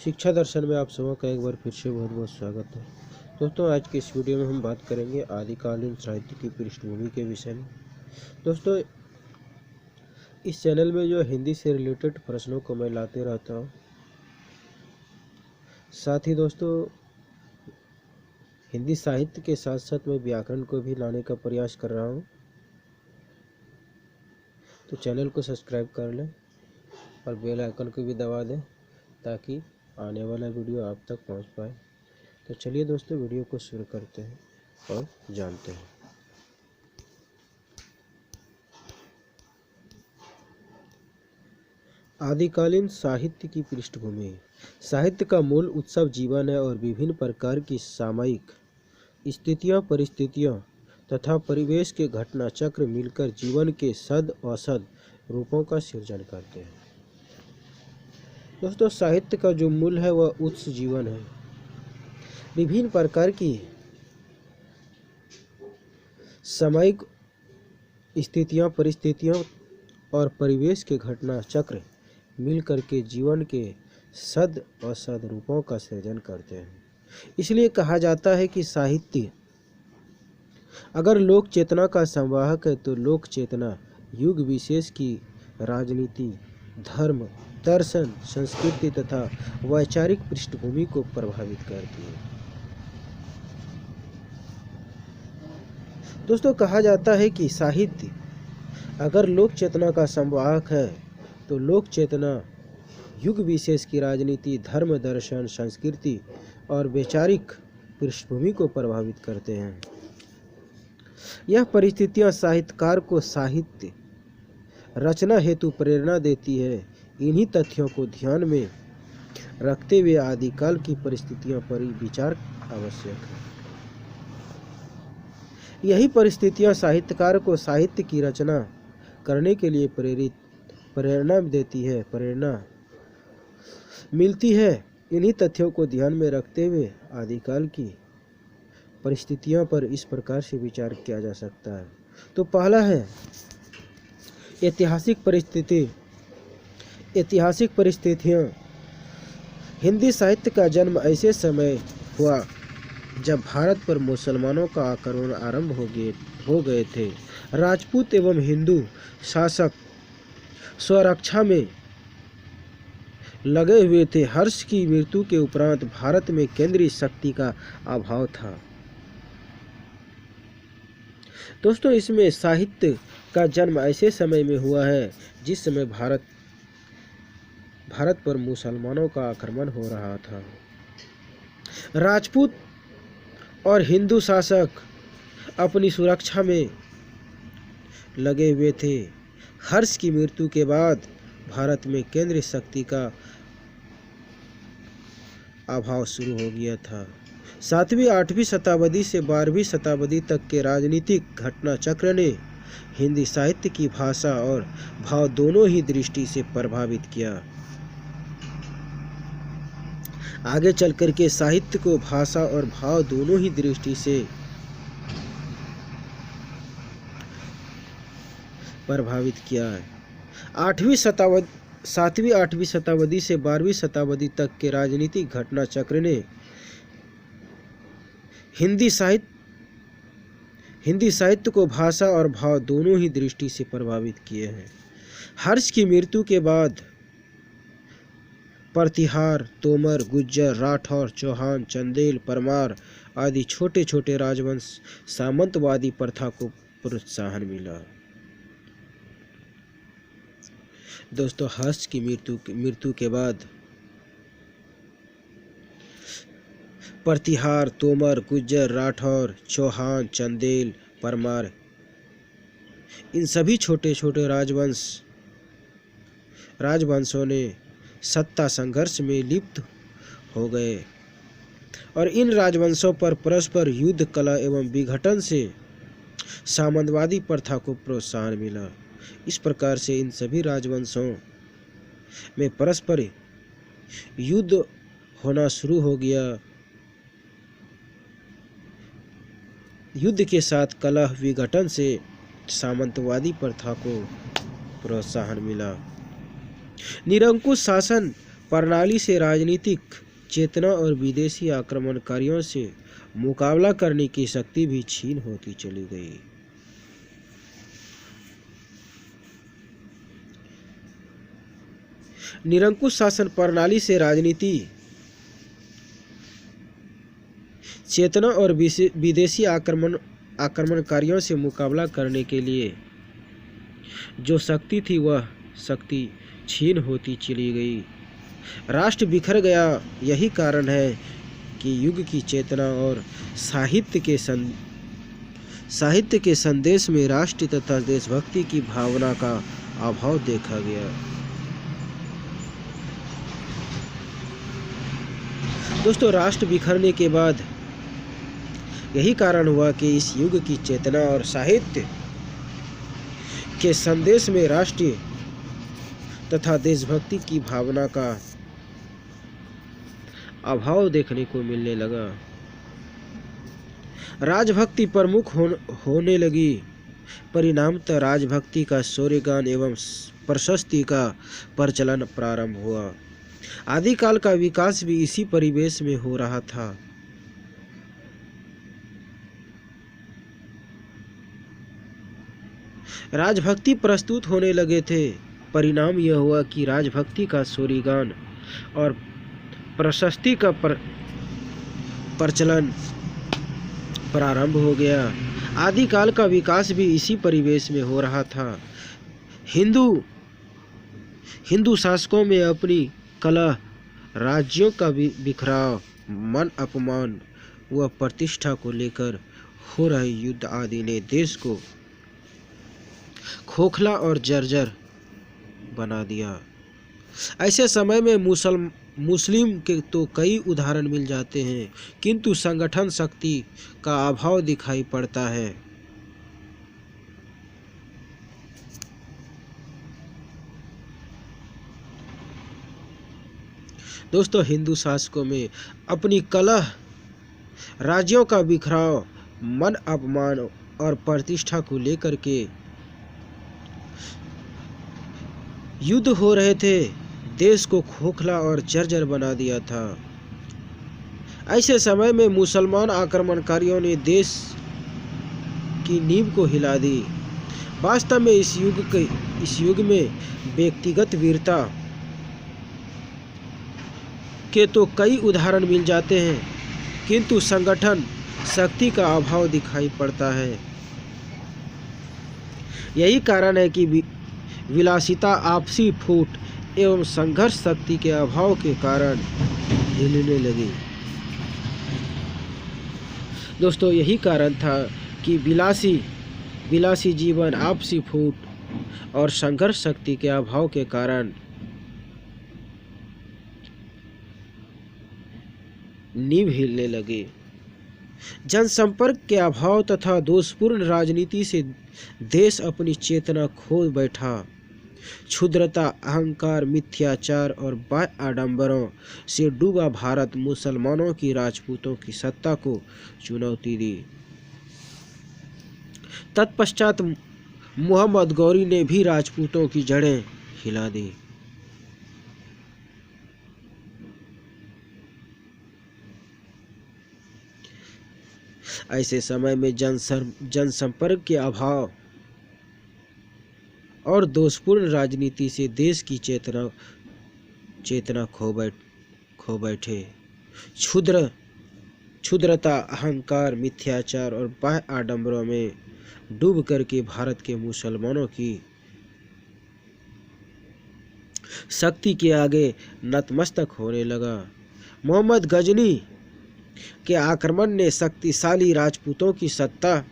शिक्षा दर्शन में आप सबों का एक बार फिर से बहुत बहुत स्वागत है। दोस्तों, आज के इस वीडियो में हम बात करेंगे आदिकालीन साहित्य की पृष्ठभूमि के विषय में। दोस्तों, इस चैनल में जो हिंदी से रिलेटेड प्रश्नों को मैं लाते रहता हूँ, साथ ही दोस्तों हिंदी साहित्य के साथ साथ मैं व्याकरण को भी लाने का प्रयास कर रहा हूँ। तो चैनल को सब्सक्राइब कर लें और बेल आइकन को भी दबा दें ताकि आने वाला वीडियो आप तक पहुंच पाए। तो चलिए दोस्तों, वीडियो को शुरू करते हैं और जानते हैं। आदिकालीन साहित्य की पृष्ठभूमि। साहित्य का मूल उत्सव जीवन है और विभिन्न प्रकार की सामयिक स्थितियां, परिस्थितियां तथा परिवेश के घटना चक्र मिलकर जीवन के सद असद रूपों का सृजन करते हैं। दोस्तों, साहित्य का जो मूल है वह उत्स जीवन है। विभिन्न प्रकार की सामयिक स्थितियां, परिस्थितियां और परिवेश के घटना चक्र मिलकर के जीवन के सद असद रूपों का सृजन करते हैं। इसलिए कहा जाता है कि साहित्य अगर लोक चेतना का संवाहक है तो लोक चेतना युग विशेष की राजनीति, धर्म, दर्शन, संस्कृति तथा वैचारिक पृष्ठभूमि को प्रभावित करती है। दोस्तों, कहा जाता है कि साहित्य अगर लोक चेतना का संवाहक है तो लोक चेतना युग विशेष की राजनीति, धर्म, दर्शन, संस्कृति और वैचारिक पृष्ठभूमि को प्रभावित करते हैं। यह परिस्थितियां साहित्यकार को साहित्य रचना हेतु प्रेरणा देती है। इन्हीं तथ्यों को ध्यान में रखते हुए आदिकाल की परिस्थितियों पर विचार आवश्यक है। यही परिस्थितियां साहित्यकार को साहित्य की रचना करने के लिए प्रेरणा देती है, प्रेरणा मिलती है। इन्हीं तथ्यों को ध्यान में रखते हुए आदिकाल की परिस्थितियों पर इस प्रकार से विचार किया जा सकता है। तो पहला है ऐतिहासिक परिस्थिति। ऐतिहासिक परिस्थितियाँ। हिंदी साहित्य का जन्म ऐसे समय हुआ जब भारत पर मुसलमानों का आक्रमण आरंभ हो गए थे। राजपूत एवं हिंदू शासक स्वरक्षा में लगे हुए थे। हर्ष की मृत्यु के उपरांत भारत में केंद्रीय शक्ति का अभाव था। दोस्तों, इसमें साहित्य का जन्म ऐसे समय में हुआ है जिस समय भारत पर मुसलमानों का आक्रमण हो रहा था। राजपूत और हिंदू शासक अपनी सुरक्षा में लगे हुए थे। हर्ष की मृत्यु के बाद भारत में केंद्रीय शक्ति का अभाव शुरू हो गया था। 7वीं 8वीं शताब्दी से 12वीं शताब्दी तक के राजनीतिक घटना चक्र ने हिंदी साहित्य की भाषा और भाव दोनों ही दृष्टि से प्रभावित किया। आगे चलकर के साहित्य को भाषा और भाव दोनों ही दृष्टि से प्रभावित किया है। 7वीं 8वीं शताब्दी से 12वीं शताब्दी तक के राजनीतिक घटना चक्र ने हिंदी साहित्य को भाषा और भाव दोनों ही दृष्टि से प्रभावित किए हैं। हर्ष की मृत्यु के बाद प्रतिहार, तोमर, गुज्जर, राठौर, चौहान, चंदेल, परमार आदि छोटे छोटे राजवंश सामंतवादी प्रथा को प्रोत्साहन मिला। दोस्तों, हर्ष की मृत्यु के बाद प्रतिहार, तोमर, गुज्जर, राठौर, चौहान, चंदेल, परमार इन सभी छोटे छोटे राजवंशों ने सत्ता संघर्ष में लिप्त हो गए और इन राजवंशों पर परस्पर युद्ध कला एवं विघटन से सामंतवादी प्रथा को प्रोत्साहन मिला। इस प्रकार से इन सभी राजवंशों में परस्पर युद्ध होना शुरू हो गया। युद्ध के साथ कलह विघटन से सामंतवादी प्रथा को प्रोत्साहन मिला। निरंकुश शासन प्रणाली से राजनीतिक चेतना और विदेशी आक्रमणकारियों से मुकाबला करने की शक्ति भी क्षीण होती चली गई। निरंकुश शासन प्रणाली से राजनीति चेतना और विदेशी आक्रमणकारियों से मुकाबला करने के लिए जो शक्ति थी वह शक्ति क्षीण होती चली गई। राष्ट्र बिखर गया। यही कारण है कि युग की चेतना और साहित्य के संदेश में राष्ट्र तथा देशभक्ति की भावना का अभाव देखा गया। दोस्तों, राष्ट्र बिखरने के बाद यही कारण हुआ कि इस युग की चेतना और साहित्य के संदेश में राष्ट्रीय तथा देशभक्ति की भावना का अभाव देखने को मिलने लगा। राजभक्ति प्रमुख होने लगी। परिणामतः राजभक्ति का शौर्यगान एवं प्रशस्ति का प्रचलन प्रारंभ हुआ। आदिकाल का विकास भी इसी परिवेश में हो रहा था। राजभक्ति प्रस्तुत होने लगे थे। परिणाम यह हुआ कि राजभक्ति का शौर्यगान और प्रशस्ति का प्रचलन प्रारंभ हो गया। आदिकाल का विकास भी इसी परिवेश में हो रहा था। हिंदू शासकों में अपनी कला, राज्यों का बिखराव, मान अपमान व प्रतिष्ठा को लेकर हो रहे युद्ध आदि ने देश को खोखला और जर्जर बना दिया। ऐसे समय में मुस्लिम के तो कई उदाहरण मिल जाते हैं, किंतु संगठन शक्ति का अभाव दिखाई पड़ता है। दोस्तों, हिंदू शासकों में अपनी कला, राज्यों का बिखराव, मन अपमान और प्रतिष्ठा को लेकर के युद्ध हो रहे थे। देश को खोखला और जर्जर बना दिया था। ऐसे समय में मुसलमान आक्रमणकारियों ने देश की नींव को हिला दी। वास्तव में इस युग में व्यक्तिगत वीरता के तो कई उदाहरण मिल जाते हैं, किंतु संगठन शक्ति का अभाव दिखाई पड़ता है। यही कारण है कि विलासिता, आपसी फूट एवं संघर्ष शक्ति के अभाव के कारण हिलने लगी। दोस्तों, यही कारण था कि विलासी जीवन, आपसी फूट और संघर्ष शक्ति के अभाव के कारण नींव हिलने लगे। जनसंपर्क के अभाव तथा दोषपूर्ण राजनीति से देश अपनी चेतना खो बैठा। क्षुद्रता, अहंकार, मिथ्याचार और बाह्य आडंबरों से डूबा भारत मुसलमानों की राजपूतों की सत्ता को चुनौती दी। तत्पश्चात मोहम्मद गौरी ने भी राजपूतों की जड़ें हिला दी। ऐसे समय में जनसंपर्क के अभाव और दोषपूर्ण राजनीति से देश की चेतना खो बैठे। क्षुद्रता, अहंकार, मिथ्याचार और बाह्य आडंबरों में डूब करके भारत के मुसलमानों की शक्ति के आगे नतमस्तक होने लगा। मोहम्मद गजनी के आक्रमण ने शक्तिशाली राजपूतों की सत्ता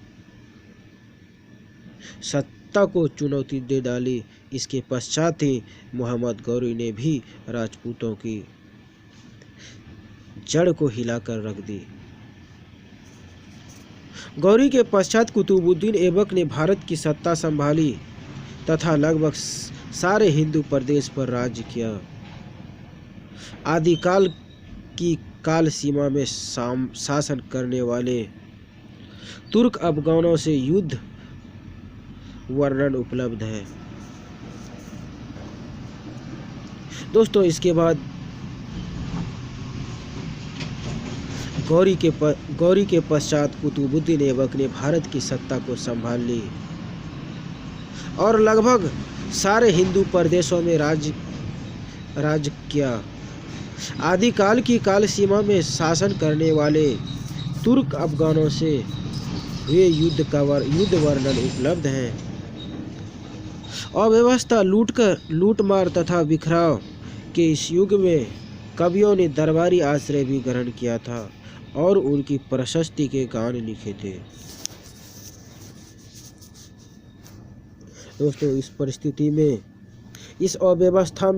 को चुनौती दे डाली। इसके पश्चात ही मोहम्मद गौरी ने भी राजपूतों की जड़ को हिलाकर रख दी। गौरी के पश्चात कुतुबुद्दीन ऐबक ने भारत की सत्ता संभाली तथा लगभग सारे हिंदू प्रदेश पर राज्य किया। आदिकाल की काल सीमा में शासन करने वाले तुर्क अफगानों से युद्ध वर्णन उपलब्ध है। दोस्तों, इसके बाद गौरी के पश्चात कुतुबुद्दीन ऐबक ने भारत की सत्ता को संभाल ली और लगभग सारे हिंदू प्रदेशों में राज किया। आदिकाल की काल सीमा में शासन करने वाले तुर्क अफगानों से हुए युद्ध वर्णन उपलब्ध हैं। अव्यवस्था, लूटमार तथा बिखराव के इस युग में कवियों ने दरबारी आश्रय भी ग्रहण किया था और उनकी प्रशस्ति के गान लिखे थे। दोस्तों, इस परिस्थिति में, इस अव्यवस्था,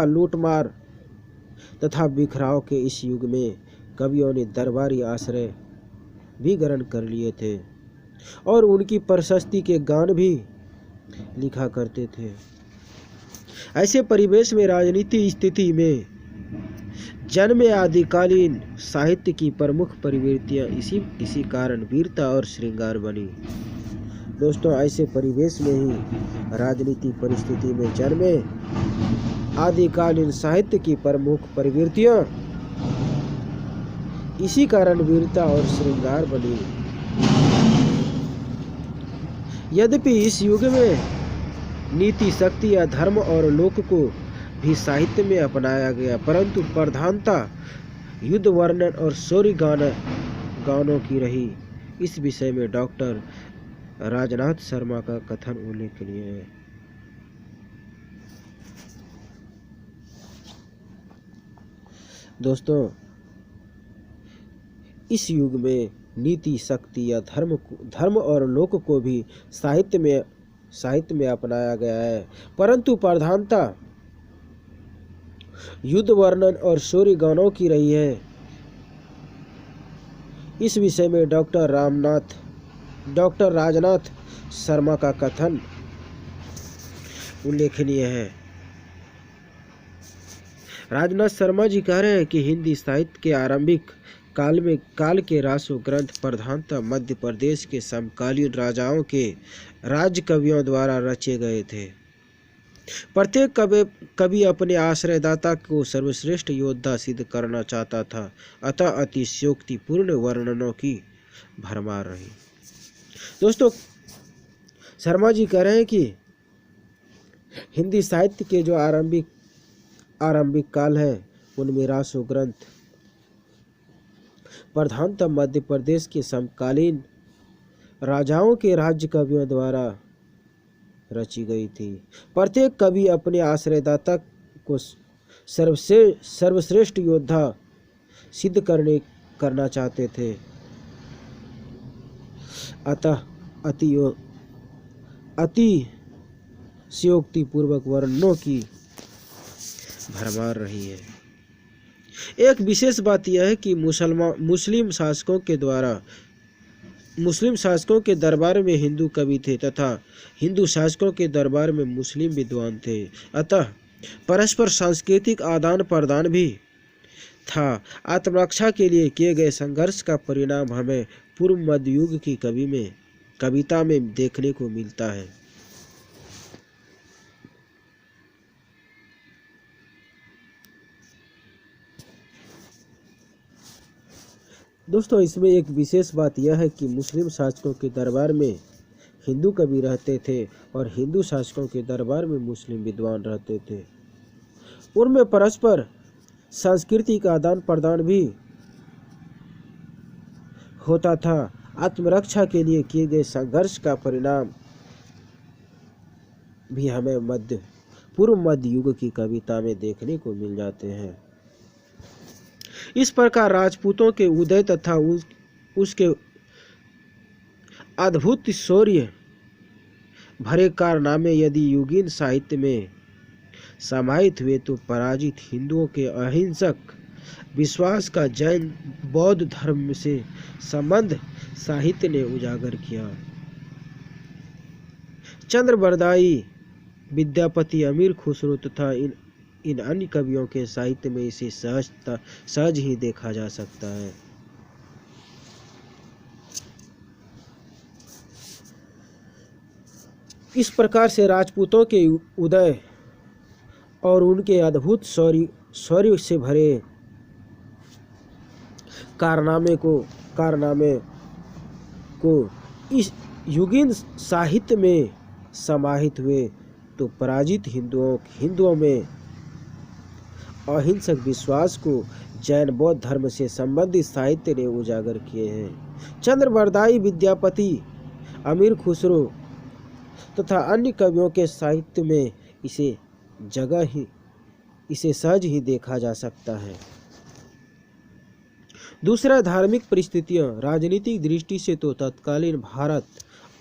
लूटमार तथा बिखराव के इस युग में कवियों ने दरबारी आश्रय भी ग्रहण कर लिए थे और उनकी प्रशस्ति के गान भी लिखा करते थे। ऐसे परिवेश में राजनीति स्थिति में जन्मे आदिकालीन साहित्य की प्रमुख प्रवृत्तियां इसी कारण वीरता और श्रृंगार बनी। दोस्तों, ऐसे परिवेश में ही राजनीति परिस्थिति में जन्मे आदिकालीन साहित्य की प्रमुख प्रवृत्तियां इसी कारण वीरता और श्रृंगार बनी। यद्यपि इस युग में नीति, शक्ति या धर्म और लोक को भी साहित्य में अपनाया गया, परंतु प्रधानता युद्ध वर्णन और शौर्य गानों की रही। इस विषय में डॉक्टर राजनाथ शर्मा का कथन उल्लेखनीय है। दोस्तों, इस युग में नीति, शक्ति या धर्म और लोक को भी साहित्य में अपनाया गया है, परंतु प्रधानता युद्ध वर्णन और शौर्य गानों की रही है। इस विषय में डॉक्टर राजनाथ शर्मा का कथन उल्लेखनीय है। राजनाथ शर्मा जी कह रहे हैं कि हिंदी साहित्य के आरंभिक काल के रासो ग्रंथ प्रधानतः मध्य प्रदेश के समकालीन राजाओं के राज कवियों द्वारा रचे गए थे। प्रत्येक कवि अपने आश्रयदाता को सर्वश्रेष्ठ योद्धा सिद्ध करना चाहता था, अतः अतिशयोक्तिपूर्ण वर्णनों की भरमार रही। दोस्तों, शर्मा जी कह रहे हैं कि हिंदी साहित्य के जो आरंभिक काल है उनमें रासो ग्रंथ प्रधानतः मध्य प्रदेश के समकालीन राजाओं के राज्य कवियों द्वारा रची गई थी। प्रत्येक कवि अपने आश्रयदाता को सर्वश्रेष्ठ योद्धा सिद्ध करना चाहते थे, अतः अतिशयोक्तिपूर्वक वर्णनों की भरमार रही है। एक विशेष बात यह है कि मुस्लिम शासकों के दरबार में हिंदू कवि थे तथा हिंदू शासकों के दरबार में मुस्लिम विद्वान थे, अतः परस्पर सांस्कृतिक आदान प्रदान भी था। आत्मरक्षा के लिए किए गए संघर्ष का परिणाम हमें पूर्व मध्य युग की कविता में देखने को मिलता है। दोस्तों, इसमें एक विशेष बात यह है कि मुस्लिम शासकों के दरबार में हिंदू कवि रहते थे और हिंदू शासकों के दरबार में मुस्लिम विद्वान रहते थे। उनमें परस्पर सांस्कृतिक आदान प्रदान भी होता था। आत्मरक्षा के लिए किए गए संघर्ष का परिणाम भी हमें पूर्व मध्य युग की कविता में देखने को मिल जाते हैं। इस प्रकार राजपूतों के उदय तथा उसके अद्भुत शौर्य भरे कारनामे यदि युगीन साहित्य में समाहित हुए तो पराजित हिंदुओं के अहिंसक विश्वास का जैन बौद्ध धर्म से संबंध साहित्य ने उजागर किया। चंद्र बरदाई, विद्यापति, अमीर खुसरो तथा इन अन्य कवियों के साहित्य में इसे सहज ही देखा जा सकता है। इस प्रकार से राजपूतों के उदय और उनके अद्भुत शौर्य से भरे कारनामे को इस युगीन साहित्य में समाहित हुए तो पराजित हिंदुओं में अहिंसक विश्वास को जैन बौद्ध धर्म से संबंधित साहित्य ने उजागर किए हैं। चंद्रबरदाई, विद्यापति, अमीर खुसरो तथा अन्य कवियों के साहित्य में इसे सहज ही देखा जा सकता है। दूसरा, धार्मिक परिस्थितियां। राजनीतिक दृष्टि से तो तत्कालीन भारत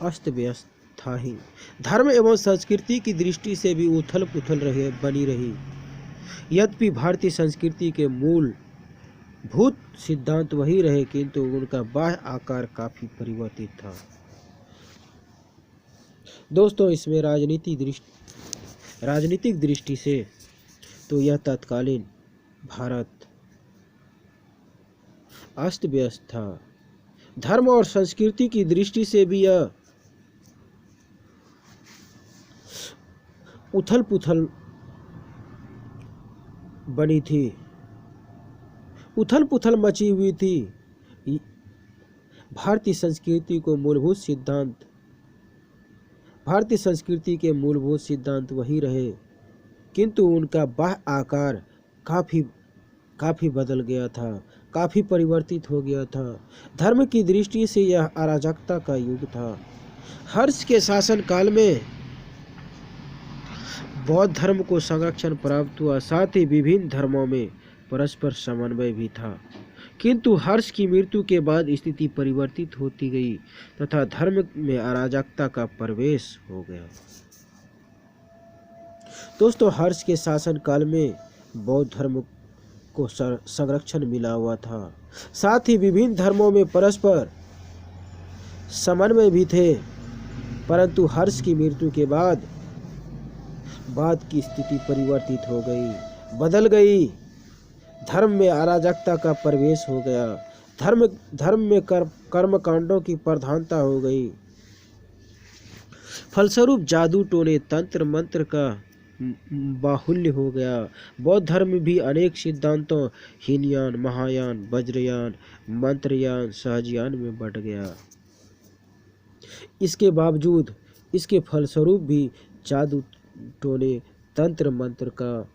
अस्त व्यस्त था ही। धर्म एवं संस्कृति की दृष्टि से भी उथल पुथल बनी रही। यद्यपि भारतीय संस्कृति के मूलभूत सिद्धांत वही रहे, किंतु उनका बाह्य आकार काफी परिवर्तित था। दोस्तों, इसमें राजनीतिक दृष्टि से तो यह तत्कालीन भारत अस्त व्यस्त था। धर्म और संस्कृति की दृष्टि से भी यह उथल पुथल बनी थी, उथल पुथल मची हुई थी। भारतीय संस्कृति के मूलभूत सिद्धांत वही रहे, किंतु उनका बाह्य आकार काफी बदल गया था, काफी परिवर्तित हो गया था। धर्म की दृष्टि से यह अराजकता का युग था। हर्ष के शासन काल में बौद्ध धर्म को संरक्षण प्राप्त हुआ, साथ ही विभिन्न धर्मों में परस्पर समन्वय भी था। किंतु हर्ष की मृत्यु के बाद स्थिति परिवर्तित होती गई तथा धर्म में अराजकता का प्रवेश हो गया। दोस्तों, हर्ष के शासन काल में बौद्ध धर्म को संरक्षण मिला हुआ था, साथ ही विभिन्न धर्मों में परस्पर समन्वय भी थे। परंतु हर्ष की मृत्यु के बाद की स्थिति परिवर्तित हो गई, बदल गई। धर्म में अराजकता का प्रवेश हो गया। धर्म में कर्मकांडों की प्रधानता हो गई। फलस्वरूप जादू टोने, तंत्र मंत्र का बाहुल्य हो गया। बौद्ध धर्म भी अनेक सिद्धांतों हीनयान, महायान, वज्रयान, मंत्रयान, सहजयान में बट गया। इसके बावजूद इसके फलस्वरूप भी जादू टोने, तंत्र मंत्र का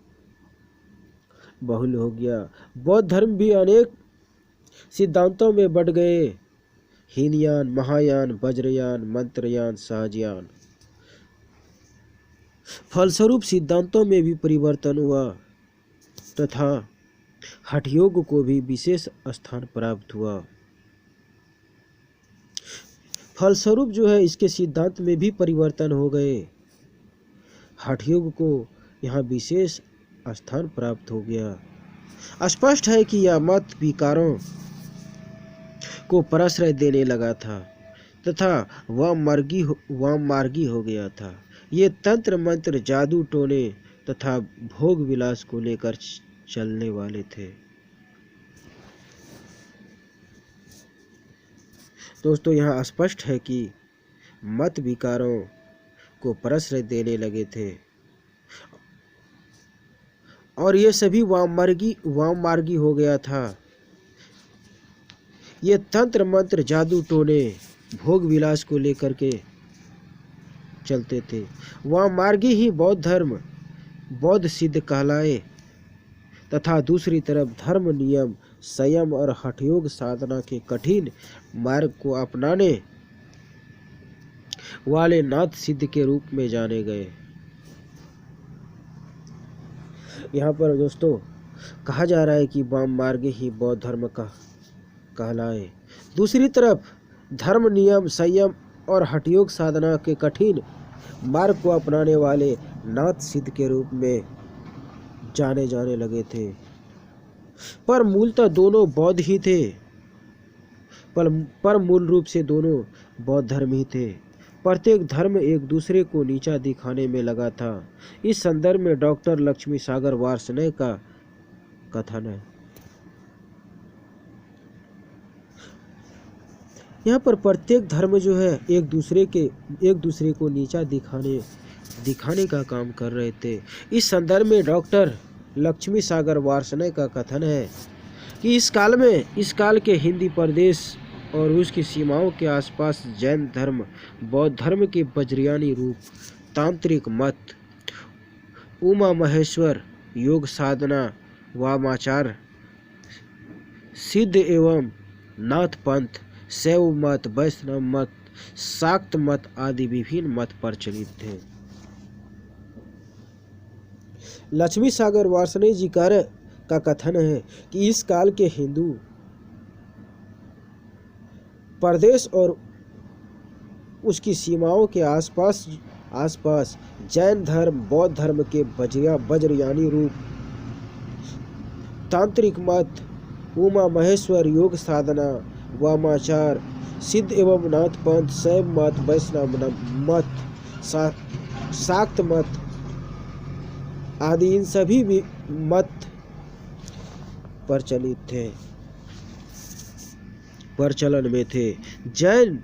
बाहुल्य हो गया। बौद्ध धर्म भी अनेक सिद्धांतों में बट गए। हीनयान, महायान, वज्रयान, मंत्रयान, सहजयान। फलस्वरूप सिद्धांतों में भी परिवर्तन हुआ तथा हठ योग को भी विशेष स्थान प्राप्त हुआ। फलस्वरूप इसके सिद्धांत में भी परिवर्तन हो गए। हठ योग को यहाँ विशेष स्थान प्राप्त हो गया। स्पष्ट है कि यह मत विकारों को प्रश्रय देने लगा था तथा वाममार्गी हो गया था। ये तंत्र मंत्र, जादू टोने तथा भोग विलास को लेकर चलने वाले थे। दोस्तों, यहाँ स्पष्ट है कि मत विकारों को प्रश्रय देने लगे थे और ये सभी वाममार्गी हो गया था। ये तंत्र मंत्र, जादू टोने, भोग विलास को लेकर के चलते थे। वाममार्गी ही बौद्ध सिद्ध कहलाए तथा दूसरी तरफ धर्म, नियम, संयम और हठयोग साधना के कठिन मार्ग को अपनाने वाले नाथ सिद्ध के रूप में जाने गए। यहाँ पर दोस्तों कहा जा रहा है कि वाम मार्ग ही बौद्ध धर्म का कहलाए। दूसरी तरफ धर्म, नियम, संयम और हठयोग साधना के कठिन मार्ग को अपनाने वाले नाथ सिद्ध के रूप में जाने लगे थे। पर मूलतः दोनों बौद्ध ही थे। पर मूल रूप से दोनों बौद्ध धर्म ही थे। प्रत्येक धर्म एक दूसरे को नीचा दिखाने में लगा था। इस संदर्भ में डॉक्टर लक्ष्मी सागर वार्ष्णेय का कथन है। यहाँ पर प्रत्येक धर्म एक दूसरे को नीचा दिखाने का काम कर रहे थे। इस संदर्भ में डॉक्टर लक्ष्मी सागर वार्ष्णेय का कथन है, कि इस काल के हिंदी प्रदेश और उसकी सीमाओं के आसपास जैन धर्म, बौद्ध धर्म के वज्रयानी रूप, तांत्रिक मत, उमा महेश्वर, योग साधना, वामाचार, सिद्ध एवं नाथ पंथ, शैव मत, वैष्णव मत, शाक्त मत आदि विभिन्न मत प्रचलित थे। लक्ष्मी सागर वार्ष्णेय जी का कथन है कि इस काल के हिंदू प्रदेश और उसकी सीमाओं के आसपास जैन धर्म, बौद्ध धर्म के वज्रयानी रूप, तांत्रिक मत, उमा महेश्वर, योग साधना, वामाचार, सिद्ध एवं नाथ पंथ, शैव मत, वैष्णव मत, शाक्त मत आदि इन सभी भी मत प्रचलन में थे। जैन,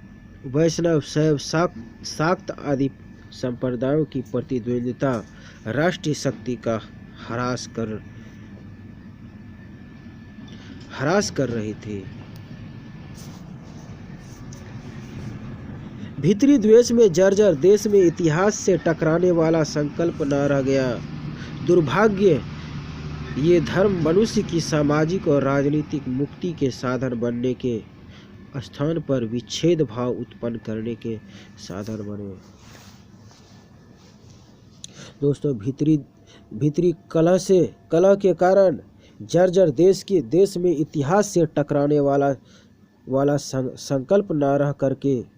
वैष्णव, शैव, शाक्त आदि संप्रदायों की प्रतिद्वंदिता राष्ट्रीय शक्ति का ह्रास कर रही थी। भीतरी द्वेष में जर्जर देश में इतिहास से टकराने वाला संकल्प न रह गया। दुर्भाग्य, ये धर्म मनुष्य की सामाजिक और राजनीतिक मुक्ति के साधन बनने के स्थान पर विच्छेद भाव उत्पन्न करने के साधन बने। दोस्तों, भीतरी कलह के कारण जर्जर देश में इतिहास से टकराने वाला संकल्प न रह करके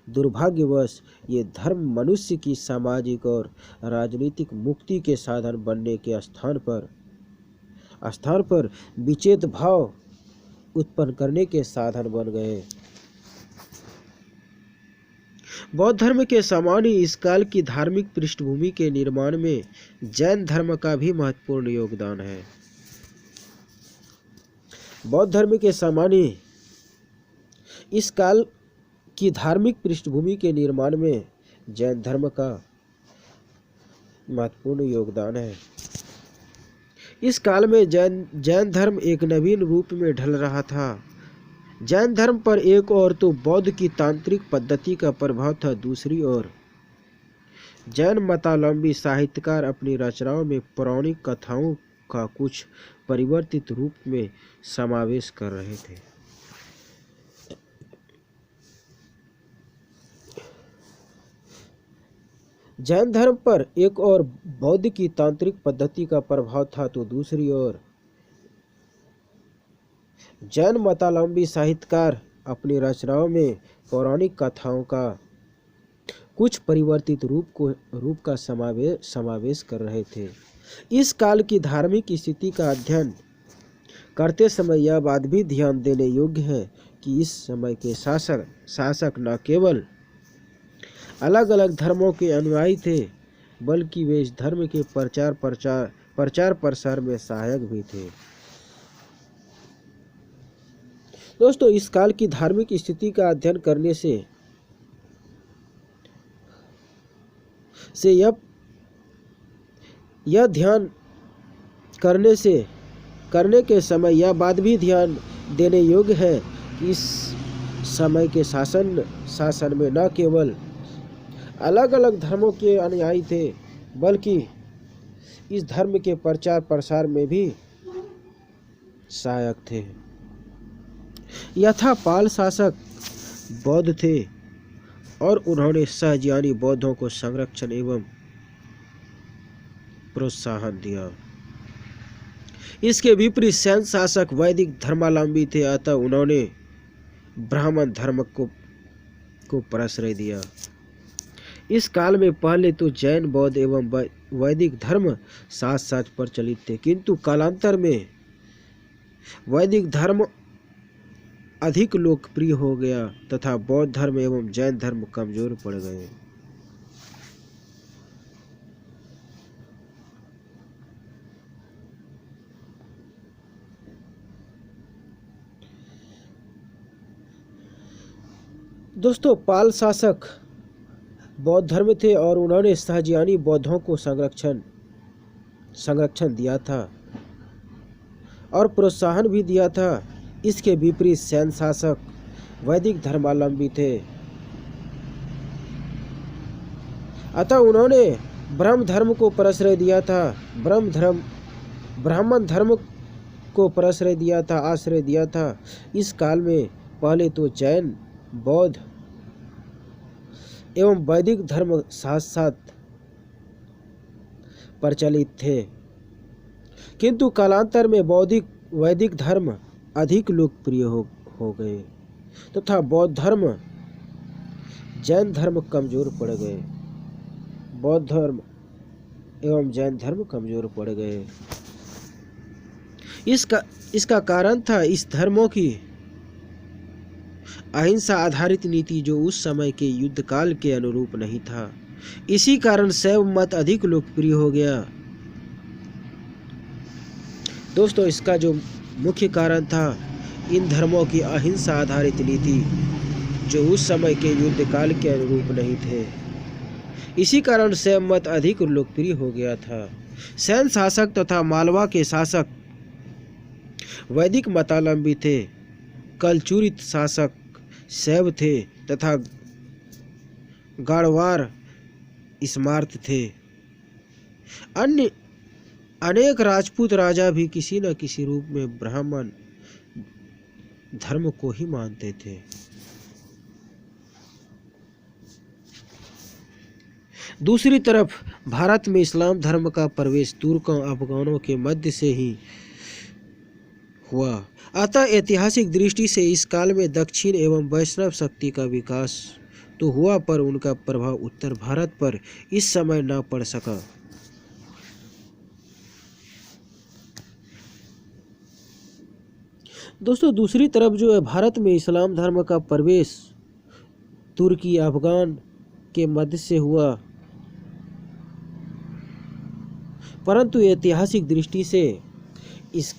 दुर्भाग्यवश ये धर्म मनुष्य की सामाजिक और राजनीतिक मुक्ति के साधन बनने के स्थान पर विच्छेद भाव उत्पन्न करने के साधन बन गए। बौद्ध धर्म के समान ही इस काल की धार्मिक पृष्ठभूमि के निर्माण में जैन धर्म का भी महत्वपूर्ण योगदान है। बौद्ध धर्म के समान ही इस काल की धार्मिक पृष्ठभूमि के निर्माण में जैन धर्म का महत्वपूर्ण योगदान है। इस काल में जैन धर्म एक नवीन रूप में ढल रहा था। जैन धर्म पर एक ओर तो बौद्ध की तांत्रिक पद्धति का प्रभाव था, दूसरी ओर जैन मतावलंबी साहित्यकार अपनी रचनाओं में पौराणिक कथाओं का कुछ परिवर्तित रूप में समावेश कर रहे थे। जैन धर्म पर एक ओर बौद्ध की तांत्रिक पद्धति का प्रभाव था तो दूसरी ओर जैन मतावलंबी साहित्यकार अपनी रचनाओं में पौराणिक कथाओं का कुछ परिवर्तित रूप का समावेश कर रहे थे। इस काल की धार्मिक स्थिति का अध्ययन करते समय यह बात भी ध्यान देने योग्य है कि इस समय के शासक न केवल अलग अलग धर्मों के अनुयायी थे, बल्कि वे इस धर्म के प्रचार प्रसार में सहायक भी थे। दोस्तों, इस काल की धार्मिक स्थिति का अध्ययन करने से यह ध्यान करने के समय यह बात भी ध्यान देने योग्य है कि इस समय के शासन में न केवल अलग अलग धर्मों के अनुयायी थे, बल्कि इस धर्म के प्रचार प्रसार में भी सहायक थे। यथा पाल शासक बौद्ध थे और उन्होंने सहजानी बौद्धों को संरक्षण एवं प्रोत्साहन दिया। इसके विपरीत सैन शासक वैदिक धर्मावलंबी थे, अतः उन्होंने ब्राह्मण धर्म को प्रश्रय दिया। इस काल में पहले तो जैन, बौद्ध एवं वैदिक धर्म साथ साथ प्रचलित थे, किंतु कालांतर में वैदिक धर्म अधिक लोकप्रिय हो गया तथा बौद्ध धर्म एवं जैन धर्म कमजोर पड़ गए। दोस्तों, पाल शासक बौद्ध धर्म थे और उन्होंने सहजानी बौद्धों को संरक्षण दिया था और प्रोत्साहन भी दिया था। इसके विपरीत सैन्य शासक वैदिक धर्मावलंबी थे, अतः उन्होंने ब्रह्म धर्म को प्रश्रय दिया था। ब्राह्मण धर्म को प्रश्रय दिया था, आश्रय दिया था। इस काल में पहले तो जैन, बौद्ध एवं वैदिक धर्म साथ साथ प्रचलित थे, किंतु कालांतर में वैदिक धर्म अधिक लोकप्रिय हो गए तथा बौद्ध धर्म, जैन धर्म कमजोर पड़ गए। बौद्ध धर्म एवं जैन धर्म कमजोर पड़ गए। इसका कारण था इस धर्मों की अहिंसा आधारित नीति, जो उस समय के युद्ध काल के अनुरूप नहीं था। इसी कारण शैव मत अधिक लोकप्रिय हो गया। दोस्तों, इसका जो मुख्य कारण था इन धर्मों की अहिंसा आधारित नीति, जो उस समय के युद्ध काल के अनुरूप नहीं थे। इसी कारण शैव मत अधिक लोकप्रिय हो गया था। सैन्य शासक तथा मालवा के शासक वैदिक मतावलंबी थे। कलचुरित शासक शैव थे तथा गाड़वार स्मार्त थे। अनेक राजपूत राजा भी किसी न किसी रूप में ब्राह्मण धर्म को ही मानते थे। दूसरी तरफ भारत में इस्लाम धर्म का प्रवेश तुर्कों, अफगानों के मध्य से ही हुआ। अतः ऐतिहासिक दृष्टि से इस काल में दक्षिण एवं वैष्णव शक्ति का विकास तो हुआ, पर उनका प्रभाव उत्तर भारत पर इस समय न पड़ सका। दोस्तों, दूसरी तरफ जो है भारत में इस्लाम धर्म का प्रवेश तुर्की, अफगान के मध्य से हुआ, परंतु ऐतिहासिक दृष्टि से इस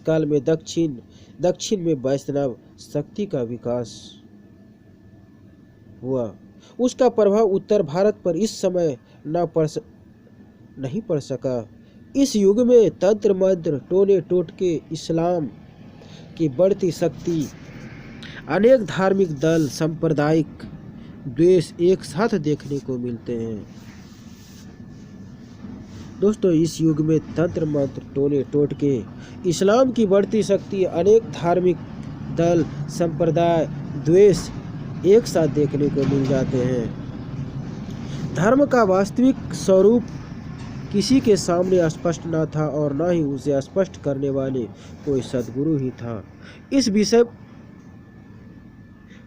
काल में दक्षिण में वैष्णव शक्ति का विकास हुआ। उसका प्रभाव उत्तर भारत पर इस समय नहीं पड़ सका। इस युग में तंत्र मंत्र, टोने टोटके, इस्लाम की बढ़ती शक्ति, अनेक धार्मिक दल, सांप्रदायिक द्वेष एक साथ देखने को मिलते हैं। दोस्तों, इस युग में तंत्र मंत्र, टोने टोटके, इस्लाम की बढ़ती शक्ति, अनेक धार्मिक दल, संप्रदाय, द्वेष एक साथ देखने को मिल जाते हैं। धर्म का वास्तविक स्वरूप किसी के सामने स्पष्ट न था और न ही उसे स्पष्ट करने वाले कोई सद्गुरु ही था। इस विषय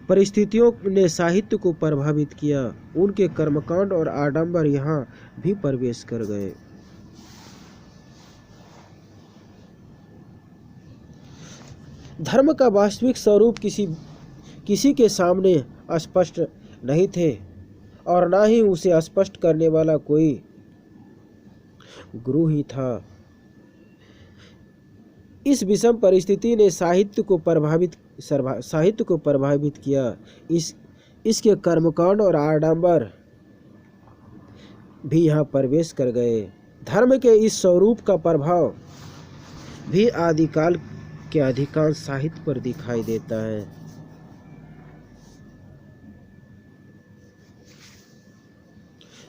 परिस्थितियों ने साहित्य को प्रभावित किया। उनके कर्मकांड और आडंबर यहाँ भी प्रवेश कर गए। धर्म का वास्तविक स्वरूप किसी के सामने स्पष्ट नहीं थे और ना ही उसे स्पष्ट करने वाला कोई गुरु ही था। इस विषम परिस्थिति ने साहित्य को प्रभावित किया। इसके कर्मकांड और आडंबर भी यहाँ प्रवेश कर गए। धर्म के इस स्वरूप का प्रभाव भी आदिकाल के अधिकांश साहित्य पर दिखाई देता है।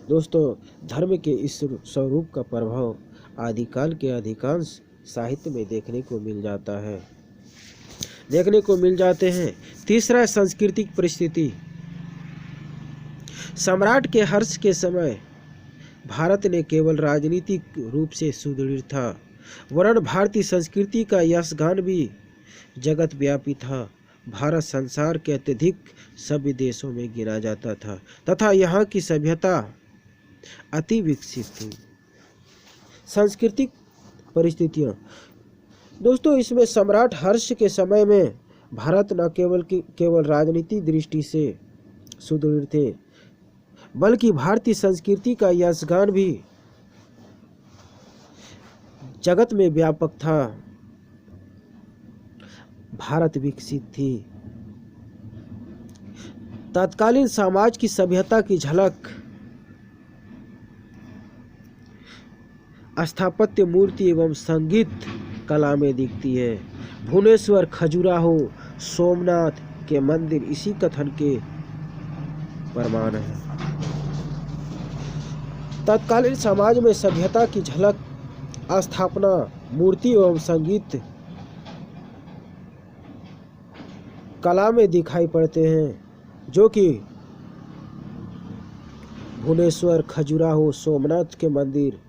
दोस्तों, धर्म के इस स्वरूप का प्रभाव आदिकाल के अधिकांश साहित्य में देखने को मिल जाते हैं। तीसरा, सांस्कृतिक परिस्थिति। सम्राट के हर्ष के समय भारत ने केवल राजनीतिक रूप से सुदृढ़ था, वरन भारतीय संस्कृति का यशगान भी जगत व्यापी था। भारत संसार के अत्यधिक सभ्य देशों में गिना जाता था तथा यहाँ की सभ्यता अति विकसित थी। सांस्कृतिक परिस्थितियाँ। दोस्तों, इसमें सम्राट हर्ष के समय में भारत न केवल राजनीतिक दृष्टि से सुदृढ़ थे, बल्कि भारतीय संस्कृति का यशगान भी जगत में व्यापक था। भारत विकसित थी। तत्कालीन समाज की सभ्यता की झलक स्थापत्य, मूर्ति एवं संगीत कला में दिखती है। भुवनेश्वर, खजुराहो, सोमनाथ के मंदिर इसी कथन के प्रमाण है। तत्कालीन समाज में सभ्यता की झलक स्थापना मूर्ति एवं संगीत कला में दिखाई पड़ते हैं, जो कि भुवनेश्वर, खजुराहो, सोमनाथ के मंदिर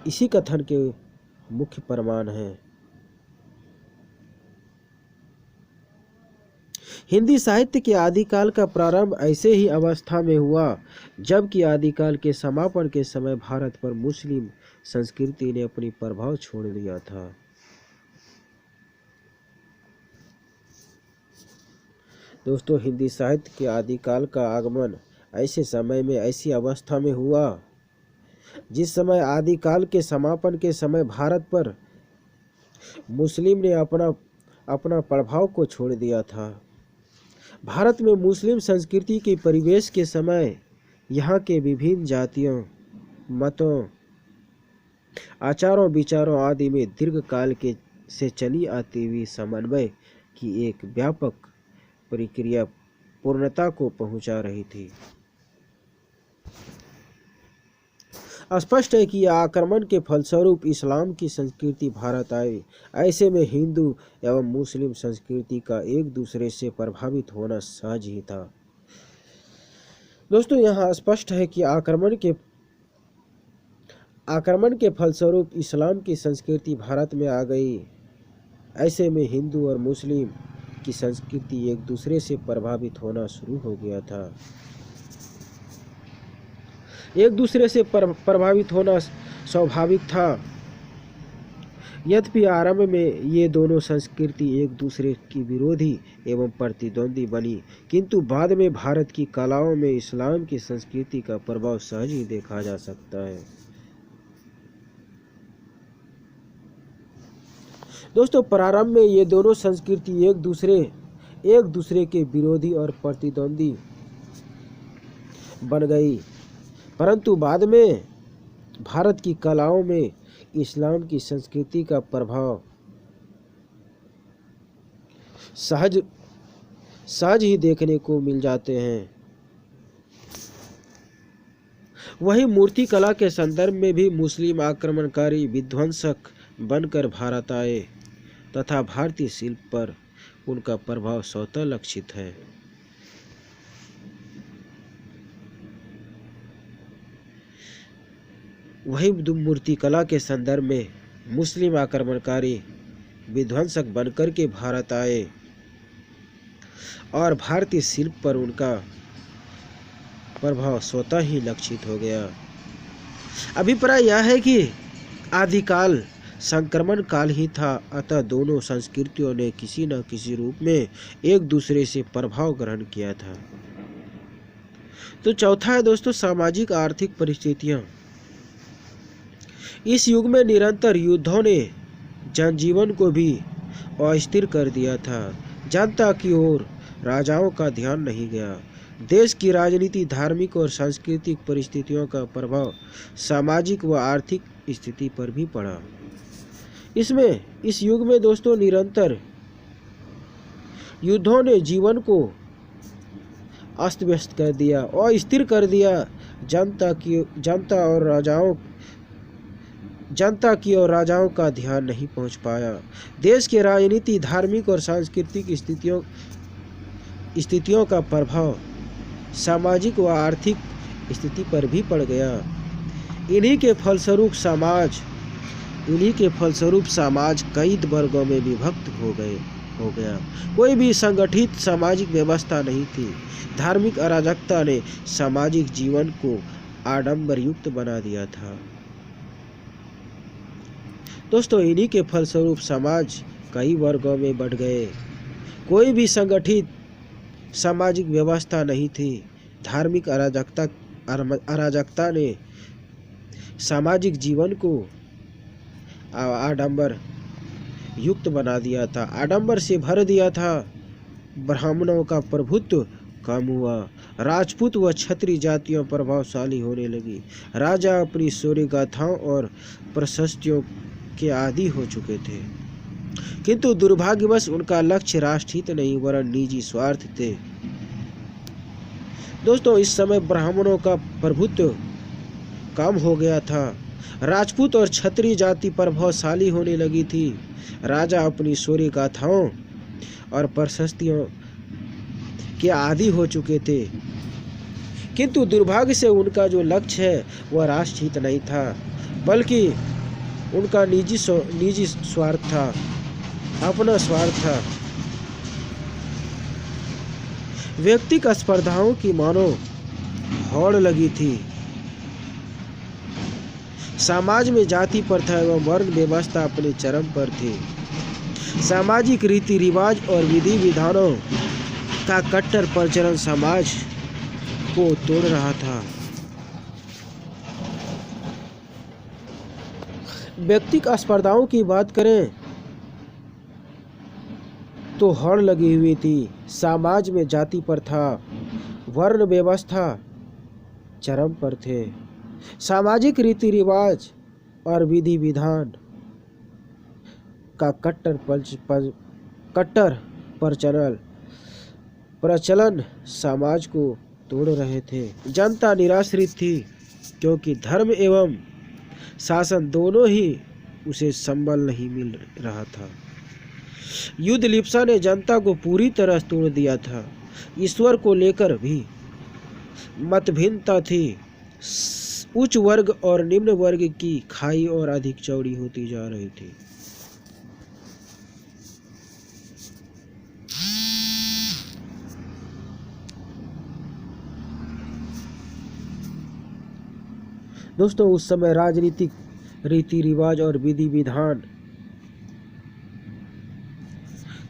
इसी कथन के मुख्य प्रमाण हैं। हिंदी साहित्य के आदिकाल का प्रारंभ ऐसे ही अवस्था में हुआ जबकि आदिकाल के समापन के समय भारत पर मुस्लिम संस्कृति ने अपनी प्रभाव छोड़ दिया था। दोस्तों, हिंदी साहित्य के आदिकाल का आगमन ऐसे समय में ऐसी अवस्था में हुआ जिस समय आदिकाल के समापन के समय भारत पर मुस्लिम ने अपना प्रभाव को छोड़ दिया था। भारत में मुस्लिम संस्कृति के परिवेश के समय यहाँ के विभिन्न जातियों, मतों, आचारों विचारों आदि में दीर्घ काल से चली आती हुई समन्वय की एक व्यापक प्रक्रिया पूर्णता को पहुंचा रही थी। स्पष्ट है कि आक्रमण के फलस्वरूप इस्लाम की संस्कृति भारत आई। ऐसे में हिंदू एवं मुस्लिम संस्कृति का एक दूसरे से प्रभावित होना सहज ही था। दोस्तों, यहाँ स्पष्ट है कि आक्रमण के फलस्वरूप इस्लाम की संस्कृति भारत में आ गई। ऐसे में हिंदू और मुस्लिम की संस्कृति एक दूसरे से प्रभावित होना शुरू हो गया था। एक दूसरे से प्रभावित होना स्वाभाविक था। यद्यपि आरंभ में ये दोनों संस्कृति एक दूसरे की विरोधी एवं प्रतिद्वंदी बनी, किंतु बाद में भारत की कलाओं में इस्लाम की संस्कृति का प्रभाव सहज ही देखा जा सकता है। दोस्तों, प्रारंभ में ये दोनों संस्कृति एक दूसरे के विरोधी और प्रतिद्वंदी बन गई, परंतु बाद में भारत की कलाओं में इस्लाम की संस्कृति का प्रभाव सहज ही देखने को मिल जाते हैं। वहीं मूर्ति कला के संदर्भ में भी मुस्लिम आक्रमणकारी विध्वंसक बनकर भारत आए तथा भारतीय शिल्प पर उनका प्रभाव स्वतः लक्षित है। वही मूर्ति कला के संदर्भ में मुस्लिम आक्रमणकारी विध्वंसक बनकर के भारत आए और भारतीय शिल्प पर उनका प्रभाव स्वतः ही लक्षित हो गया। अभिप्राय यह है कि आदिकाल संक्रमण काल ही था, अतः दोनों संस्कृतियों ने किसी न किसी रूप में एक दूसरे से प्रभाव ग्रहण किया था। तो चौथा है दोस्तों, सामाजिक आर्थिक परिस्थितियां। इस युग में निरंतर युद्धों ने जनजीवन को भी अस्थिर कर दिया था। जनता की ओर राजाओं का ध्यान नहीं गया। देश की राजनीति, धार्मिक और सांस्कृतिक परिस्थितियों का प्रभाव सामाजिक व आर्थिक स्थिति पर भी पड़ा। इस युग में दोस्तों निरंतर युद्धों ने जीवन को अस्त व्यस्त कर दिया और स्थिर कर दिया। जनता की और राजाओं का ध्यान नहीं पहुंच पाया। देश की राजनीति, धार्मिक और सांस्कृतिक स्थितियों का प्रभाव सामाजिक व आर्थिक स्थिति पर भी पड़ गया। इन्हीं के फलस्वरूप समाज कई वर्गों में विभक्त हो गया। कोई भी संगठित सामाजिक व्यवस्था नहीं थी। धार्मिक अराजकता ने सामाजिक जीवन को आडंबर युक्त बना दिया था। दोस्तों, इन्हीं के फलस्वरूप समाज कई वर्गों में बढ़ गए। कोई भी संगठित सामाजिक व्यवस्था नहीं थी। धार्मिक अराजकता ने सामाजिक जीवन को आडंबर युक्त बना दिया था, आडंबर से भर दिया था। ब्राह्मणों का प्रभुत्व कम हुआ राजपूत व क्षत्रिय जातियों प्रभावशाली होने लगी। राजा अपनी शौर्य गाथाओं और प्रशस्तियों के आदी हो चुके थे, किंतु दुर्भाग्यवश उनका लक्ष्य राष्ट्रहित नहीं वरन निजी स्वार्थ थे। दोस्तों, इस समय ब्राह्मणों का प्रभुत्व कम हो गया था। राजपूत और क्षत्रिय जाति प्रभावशाली होने लगी थी। राजा अपनी शौर्य गाथाओं और प्रशस्तियों के आदी हो चुके थे, किंतु दुर्भाग्य से उनका जो लक्ष्य है वह राष्ट्रहित नहीं था, बल्कि उनका निजी स्वार्थ था, अपना स्वार्थ था। व्यक्तिगत स्पर्धाओं की मानो होड़ लगी थी। समाज में जाति प्रथा एवं वर्ण व्यवस्था अपने चरम पर थी। सामाजिक रीति रिवाज और विधि विधानों का कट्टर प्रचलन समाज को तोड़ रहा था। व्यक्तिगत स्पर्धाओं की बात करें तो होड़ लगी हुई थी। समाज में जाति प्रथा वर्ण व्यवस्था चरम पर थे। सामाजिक रीति रिवाज और विधि विधान का कट्टर प्रचलन समाज को तोड़ रहे थे। जनता निराश्रित थी, क्योंकि धर्म एवं शासन दोनों ही उसे संबल नहीं मिल रहा था। युद्ध लिप्सा ने जनता को पूरी तरह तोड़ दिया था। ईश्वर को लेकर भी मतभिन्नता थी। उच्च वर्ग और निम्न वर्ग की खाई और अधिक चौड़ी होती जा रही थी। दोस्तों, उस समय राजनीतिक रीति रिवाज और विधि विधान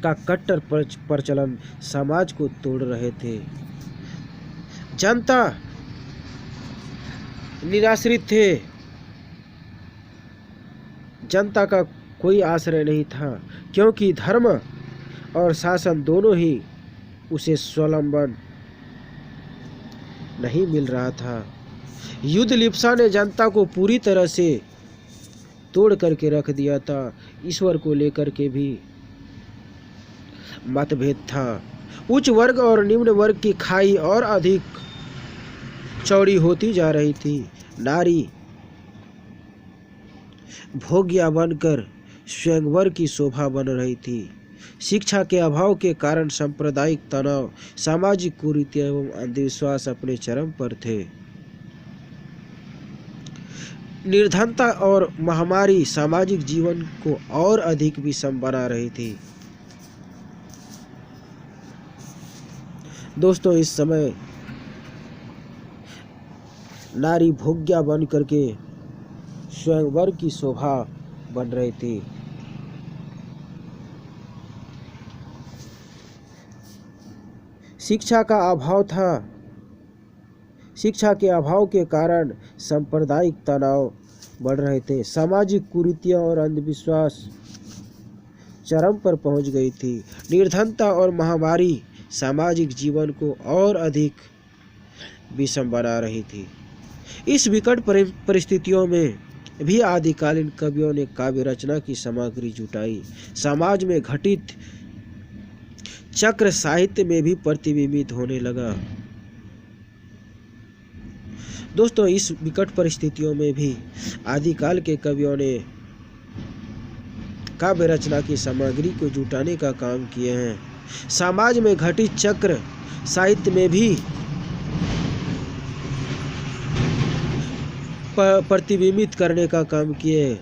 का कट्टर प्रचलन समाज को तोड़ रहे थे। जनता निराश्रित थे। जनता का कोई आश्रय नहीं था, क्योंकि धर्म और शासन दोनों ही उसे स्वावलंबन नहीं मिल रहा था। युद्ध लिप्सा ने जनता को पूरी तरह से तोड़ करके रख दिया था। ईश्वर को लेकर के भी मतभेद था। उच्च वर्ग और निम्न वर्ग की खाई और अधिक चौड़ी होती जा रही थी। नारी भोग्या बनकर स्वयंवर की शोभा बन रही थी। शिक्षा के अभाव के कारण सांप्रदायिक तनाव, सामाजिक कुरीतियां एवं अंधविश्वास अपने चरम पर थे। निर्धनता और महामारी सामाजिक जीवन को और अधिक विषम बना रही थी। दोस्तों, इस समय नारी भोग्या बन करके स्वयंवर की शोभा बन रही थी। शिक्षा का अभाव था। शिक्षा के अभाव के कारण सांप्रदायिक तनाव बढ़ रहे थे। सामाजिक कुरीतियां और अंधविश्वास चरम पर पहुंच गई थी। निर्धनता और महामारी सामाजिक जीवन को और अधिक विषम बना रही थी। इस विकट परिस्थितियों में भी आदिकालीन कवियों ने काव्य रचना की सामग्री जुटाई। समाज में घटित चक्र साहित्य में भी प्रतिबिंबित होने लगा। दोस्तों, इस विकट परिस्थितियों में भी आदिकाल के कवियों ने काव्य रचना की सामग्री को जुटाने का काम किए हैं। समाज में घटित चक्र साहित्य में भी प्रतिबिंबित करने का काम किए।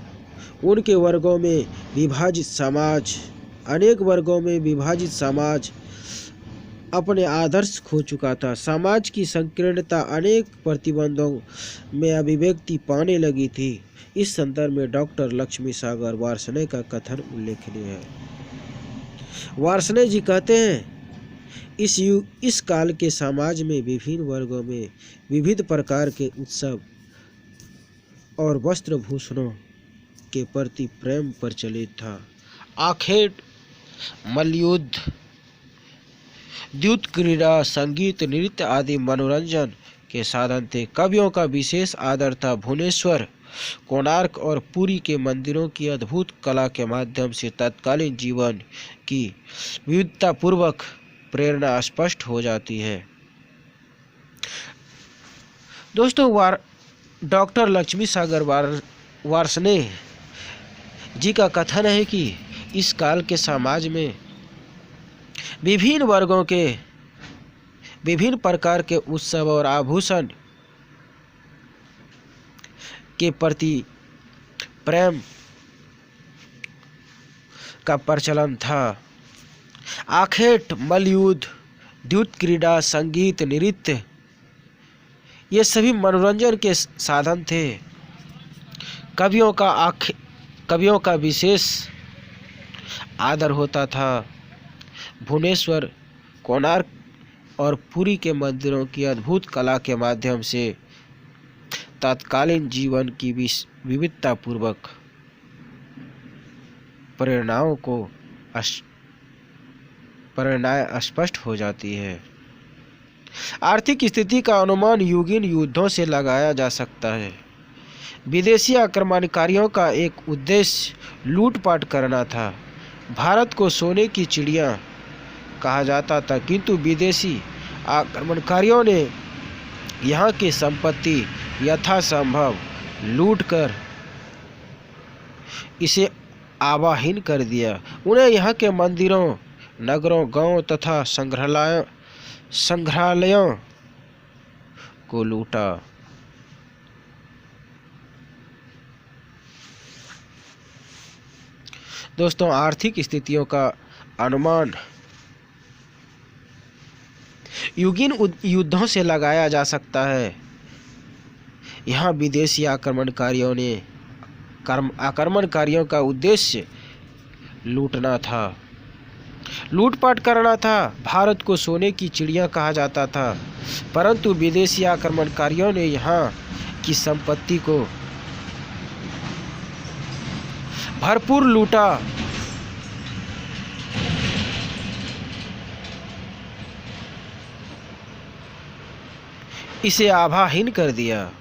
उनके वर्गों में विभाजित समाज, अनेक वर्गों में विभाजित समाज अपने आदर्श खो चुका था। समाज की संकीर्णता अनेक प्रतिबंधों में अभिव्यक्ति पाने लगी थी। इस संदर्भ में डॉक्टर लक्ष्मी सागर वार्ष्णेय का कथन उल्लेखनीय है। वार्ष्णेय जी कहते हैं, इस काल के समाज में विभिन्न वर्गों में विविध प्रकार के उत्सव और वस्त्र भूषणों के प्रति प्रेम प्रचलित था। आखेट, मल्लयुद्ध, द्यूत, क्रीड़ा, संगीत, नृत्य आदि मनोरंजन के साधन थे। कवियों का विशेष आदर था। भुवनेश्वर, कोणार्क और पुरी के मंदिरों की अद्भुत कला के माध्यम से तत्कालीन जीवन की विविधतापूर्वक प्रेरणा स्पष्ट हो जाती है। दोस्तों, डॉक्टर लक्ष्मी सागर वार्ष्णेय जी का कथन है कि इस काल के समाज में विभिन्न वर्गों के विभिन्न प्रकार के उत्सव और आभूषण के प्रति प्रेम का प्रचलन था। आखेट, मल्लयुद्ध, द्यूत क्रीड़ा, संगीत, नृत्य ये सभी मनोरंजन के साधन थे। कवियों का विशेष आदर होता था। भुवनेश्वर, कोणार्क और पुरी के मंदिरों की अद्भुत कला के माध्यम से तत्कालीन जीवन की विविधतापूर्वक प्रेरणाएं स्पष्ट हो जाती है। आर्थिक स्थिति का अनुमान युगीन युद्धों से लगाया जा सकता है। विदेशी आक्रमणकारियों का एक उद्देश्य लूटपाट करना था। भारत को सोने की चिड़िया कहा जाता था, किंतु विदेशी आक्रमणकारियों ने यहाँ की संपत्ति यथासंभव लूटकर इसे आवाहीन कर दिया। उन्हें यहाँ के मंदिरों, नगरों, गांवों तथा संग्रहालयों को लूटा। दोस्तों, आर्थिक स्थितियों का अनुमान युगीन युद्धों से लगाया जा सकता है। यहाँ विदेशी आक्रमणकारियों का उद्देश्य लूटना था, लूटपाट करना था। भारत को सोने की चिड़िया कहा जाता था, परंतु विदेशी आक्रमणकारियों ने यहाँ की संपत्ति को भरपूर लूटा। इसे आभाहीन कर दिया।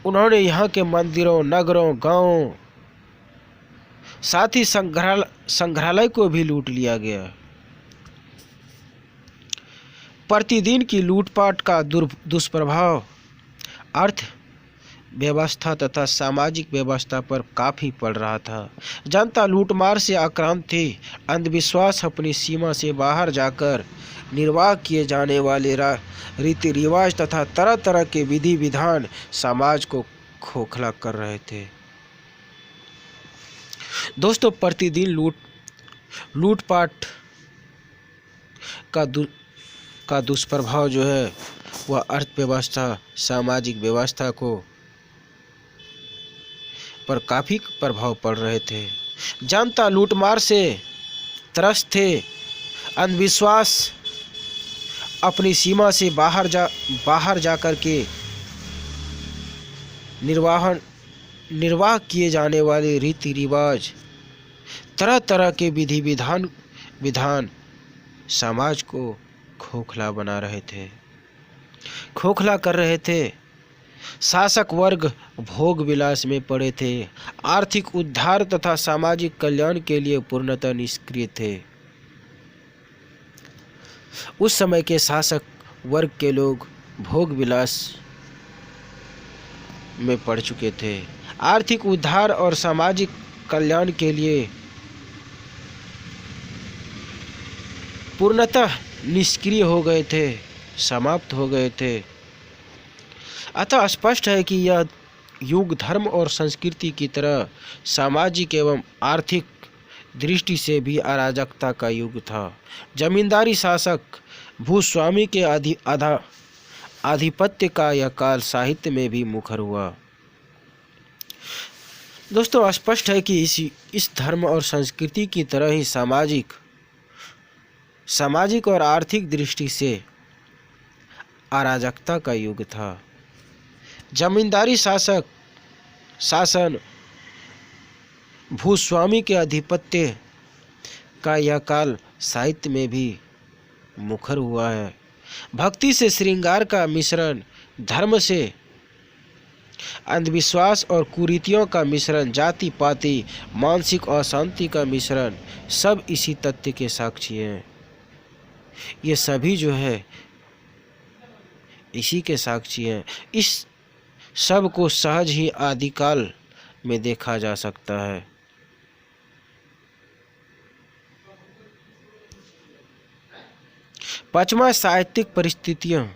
उन्होंने यहाँ के मंदिरों, नगरों, गांवों, साथ ही संग्रहालय को भी लूट लिया गया। प्रतिदिन की लूटपाट का दुष्प्रभाव अर्थ व्यवस्था तथा सामाजिक व्यवस्था पर काफी पड़ रहा था। जनता लूटमार से आक्रांत थी। अंधविश्वास, अपनी सीमा से बाहर जाकर निर्वाह किए जाने वाले रीति रिवाज तथा तरह तरह के विधि विधान समाज को खोखला कर रहे थे। दोस्तों, प्रतिदिन लूटपाट का दुष्प्रभाव जो है वह अर्थव्यवस्था, सामाजिक व्यवस्था को पर काफी प्रभाव पड़ रहे थे। जनता लूटमार से त्रस्त थे। अंधविश्वास, अपनी सीमा से बाहर जा कर के निर्वाह किए जाने वाले रीति रिवाज, तरह तरह के विधि विधान समाज को खोखला बना रहे थे, खोखला कर रहे थे। शासक वर्ग भोग विलास में पड़े थे। आर्थिक उद्धार तथा सामाजिक कल्याण के लिए पूर्णतः निष्क्रिय थे। उस समय के शासक वर्ग के लोग भोग विलास में पड़ चुके थे। आर्थिक उद्धार और सामाजिक कल्याण के लिए पूर्णतः निष्क्रिय हो गए थे, समाप्त हो गए थे। अतः स्पष्ट है कि यह युग धर्म और संस्कृति की तरह सामाजिक एवं आर्थिक दृष्टि से भी अराजकता का युग था। जमींदारी शासक भूस्वामी के आधिपत्य का यह काल साहित्य में भी मुखर हुआ। दोस्तों, स्पष्ट है कि इस धर्म और संस्कृति की तरह ही सामाजिक और आर्थिक दृष्टि से अराजकता का युग था। जमींदारी शासन, भूस्वामी के आधिपत्य का यह काल साहित्य में भी मुखर हुआ है। भक्ति से श्रृंगार का मिश्रण, धर्म से अंधविश्वास और कुरीतियों का मिश्रण, जाति पाति मानसिक अशांति का मिश्रण, सब इसी तथ्य के साक्षी हैं। ये सभी जो है इसी के साक्षी हैं। इस सब को सहज ही आदिकाल में देखा जा सकता है। पांचवा, साहित्यिक परिस्थितियां।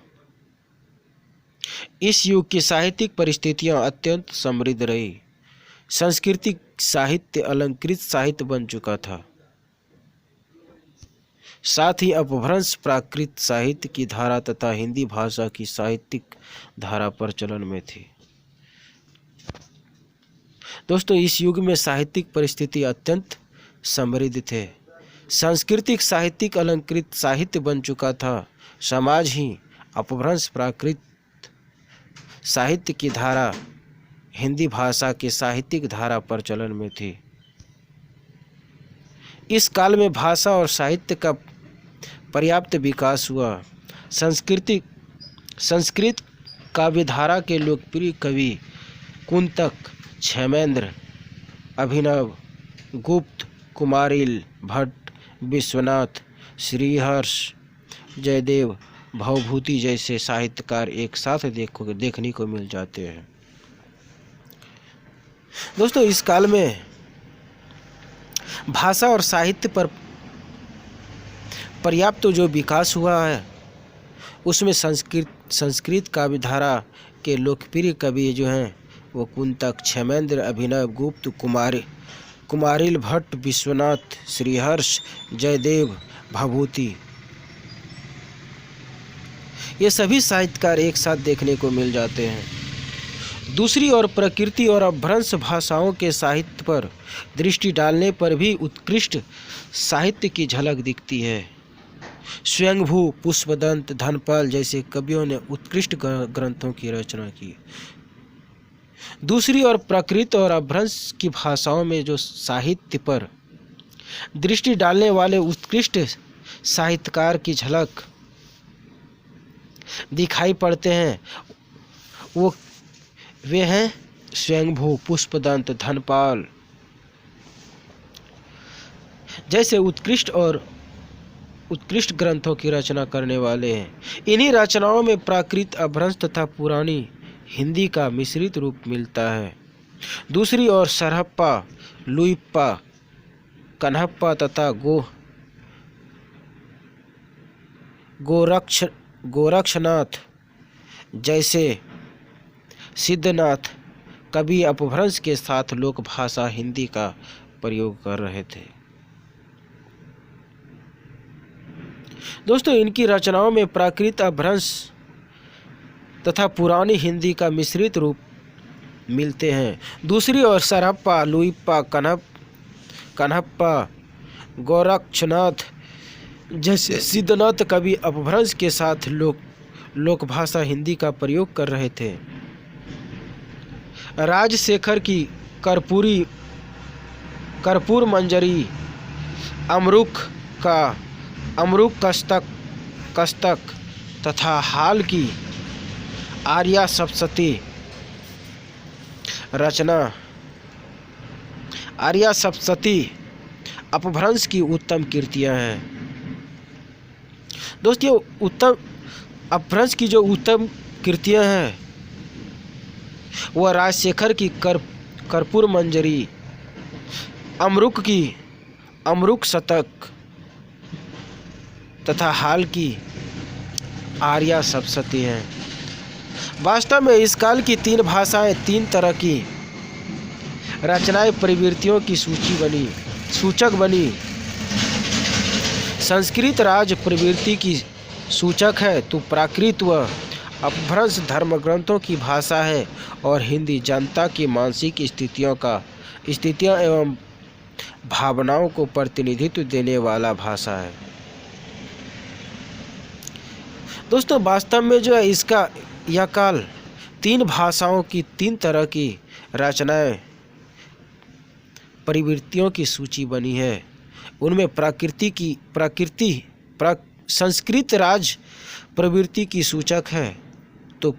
इस युग की साहित्यिक परिस्थितियां अत्यंत समृद्ध रही। सांस्कृतिक साहित्य अलंकृत साहित्य बन चुका था। साथ ही अपभ्रंश प्राकृत साहित्य की धारा तथा हिंदी भाषा की साहित्यिक धारा प्रचलन में थी। दोस्तों, इस युग में साहित्यिक परिस्थिति अत्यंत समृद्ध थे। सांस्कृतिक साहित्यिक अलंकृत साहित्य बन चुका था। समाज ही अपभ्रंश प्राकृत साहित्य की धारा हिंदी भाषा के साहित्यिक धारा प्रचलन में थी। इस काल में भाषा और साहित्य का पर्याप्त विकास हुआ। संस्कृत काव्यधारा के लोकप्रिय कवि कुंतक, क्षेमेंद्र, अभिनव गुप्त, कुमारिल भट्ट, विश्वनाथ, श्रीहर्ष, जयदेव, भवभूति जैसे साहित्यकार एक साथ देखने को मिल जाते हैं। दोस्तों, इस काल में भाषा और साहित्य पर पर्याप्त जो विकास हुआ है, उसमें संस्कृत काव्यधारा के लोकप्रिय कवि जो हैं वो कुंतक, क्षेमेंद्र, अभिनव गुप्त, कुमारिल भट्ट, विश्वनाथ, श्रीहर्ष, जयदेव, भवभूति, ये सभी साहित्यकार एक साथ देखने को मिल जाते हैं। दूसरी ओर प्रकृति और अपभ्रंश भाषाओं के साहित्य पर दृष्टि डालने पर भी उत्कृष्ट साहित्य की झलक दिखती है। स्वयंभू, पुष्पदंत, धनपाल जैसे कवियों ने उत्कृष्ट ग्रंथों की रचना की। दूसरी ओर प्रकृति और अपभ्रंश की भाषाओं में जो साहित्य पर दृष्टि डालने वाले उत्कृष्ट साहित्यकार की झलक दिखाई पड़ते हैं, वे हैं स्वयंभू, पुष्पदंत, धनपाल जैसे उत्कृष्ट ग्रंथों की रचना करने वाले हैं। इन्हीं रचनाओं में प्राकृत, अपभ्रंश तथा पुरानी हिंदी का मिश्रित रूप मिलता है। दूसरी ओर सरहप्पा, लुइप्पा, कन्हप्पा तथा गोरक्षनाथ जैसे सिद्धनाथ कवि अपभ्रंश के साथ लोक भाषा हिंदी का प्रयोग कर रहे थे। दोस्तों, इनकी रचनाओं में प्राकृत, अपभ्रंश तथा पुरानी हिंदी का मिश्रित रूप मिलते हैं। दूसरी ओर सरहप्पा, लुइप्पा, कन्हप्पा, गोरक्षनाथ जैसे सिद्धनाथ कवि अपभ्रंश के साथ लोक भाषा हिंदी का प्रयोग कर रहे थे। राजशेखर की कर्पूर मंजरी, अमरुक कस्तक तथा हाल की आर्या सप्तशती रचना आर्या सप्तशती अपभ्रंश की उत्तम कृतियां हैं। दोस्तों, उत्तम अपभ्रंश की जो उत्तम कृतियां हैं वह राजशेखर की कर्पूर मंजरी, अमरुक शतक तथा हाल की आर्या सप्तशती हैं। वास्तव में इस काल की तीन भाषाएं, तीन तरह की रचनाएं प्रवृत्तियों की सूचक बनी। संस्कृत राज प्रवृत्ति की सूचक है, तो प्राकृत व अपभ्रंश धर्म ग्रंथों की भाषा है और हिंदी जनता की मानसिक स्थितियां एवं भावनाओं को प्रतिनिधित्व देने वाला भाषा है। दोस्तों, वास्तव में जो है यह काल तीन भाषाओं की तीन तरह की रचनाएं प्रवृत्तियों की सूची बनी है। उनमें संस्कृत राज प्रवृत्ति की सूचक है, तो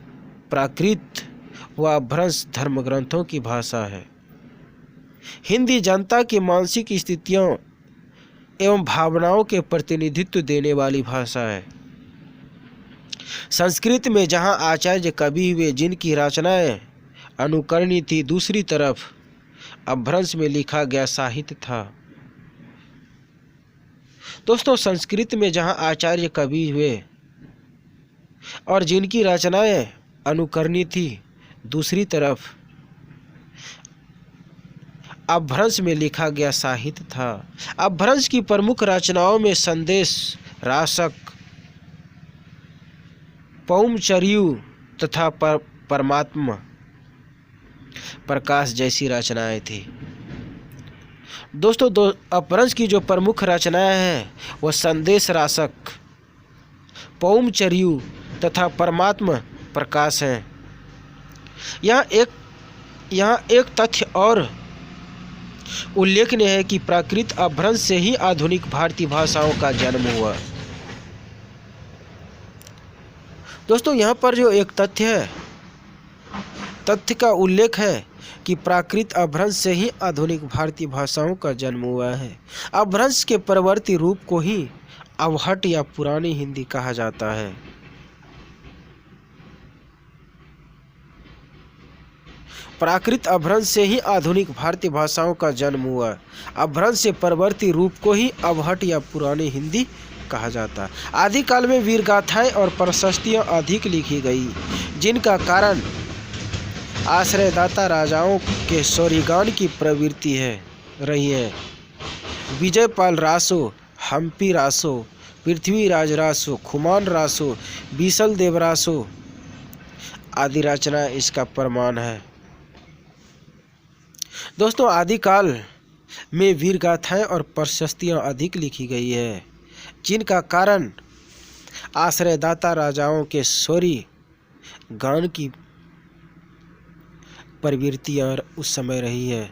प्राकृत व अपभ्रंश धर्म ग्रंथों की भाषा है। हिंदी जनता की मानसिक स्थितियों एवं भावनाओं के प्रतिनिधित्व देने वाली भाषा है। संस्कृत में जहाँ आचार्य कवि हुए जिनकी रचनाएं अनुकरणीय थी, दूसरी तरफ अपभ्रंश में लिखा गया साहित्य था। दोस्तों, संस्कृत में जहाँ आचार्य कवि हुए और जिनकी रचनाएं अनुकरणीय थी, दूसरी तरफ अपभ्रंश में लिखा गया साहित्य था। अपभ्रंश की प्रमुख रचनाओं में संदेश रासक, पौमचर्यु तथा परमात्मा प्रकाश जैसी रचनाएं थी। दोस्तों, अपभ्रंश की जो प्रमुख रचनाएं हैं वह संदेश रासक, पौमचर्यु तथा परमात्मा प्रकाश हैं। यहाँ एक तथ्य और उल्लेखनीय है कि प्राकृत अपभ्रंश से ही आधुनिक भारतीय भाषाओं का जन्म हुआ। दोस्तों, यहाँ पर जो एक तथ्य का उल्लेख है कि प्राकृत अपभ्रंश से ही आधुनिक भारतीय भाषाओं का जन्म हुआ है। अपभ्रंश के परवर्ती रूप को ही अवहट या पुरानी हिंदी कहा जाता है। प्राकृत अपभ्रंश से ही आधुनिक भारतीय भाषाओं का जन्म हुआ। अपभ्रंश से परवर्ती रूप को ही अवहट या पुरानी हिंदी कहा जाता है। आदिकाल में वीरगाथाएं और प्रशस्तियां अधिक लिखी गई, जिनका कारण आश्रयदाता राजाओं के शौर्यगान की प्रवृत्ति रही है। विजयपाल रासो, हम्पी रासो, पृथ्वीराज रासो, खुमान रासो, बीसल देव रासो आदि रचना इसका प्रमाण है। दोस्तों, आदिकाल में वीरगाथाएं और प्रशस्तियां अधिक लिखी गई है, जिनका कारण आश्रयदाता राजाओं के शौर्य गान की प्रवृत्तियां उस समय रही है,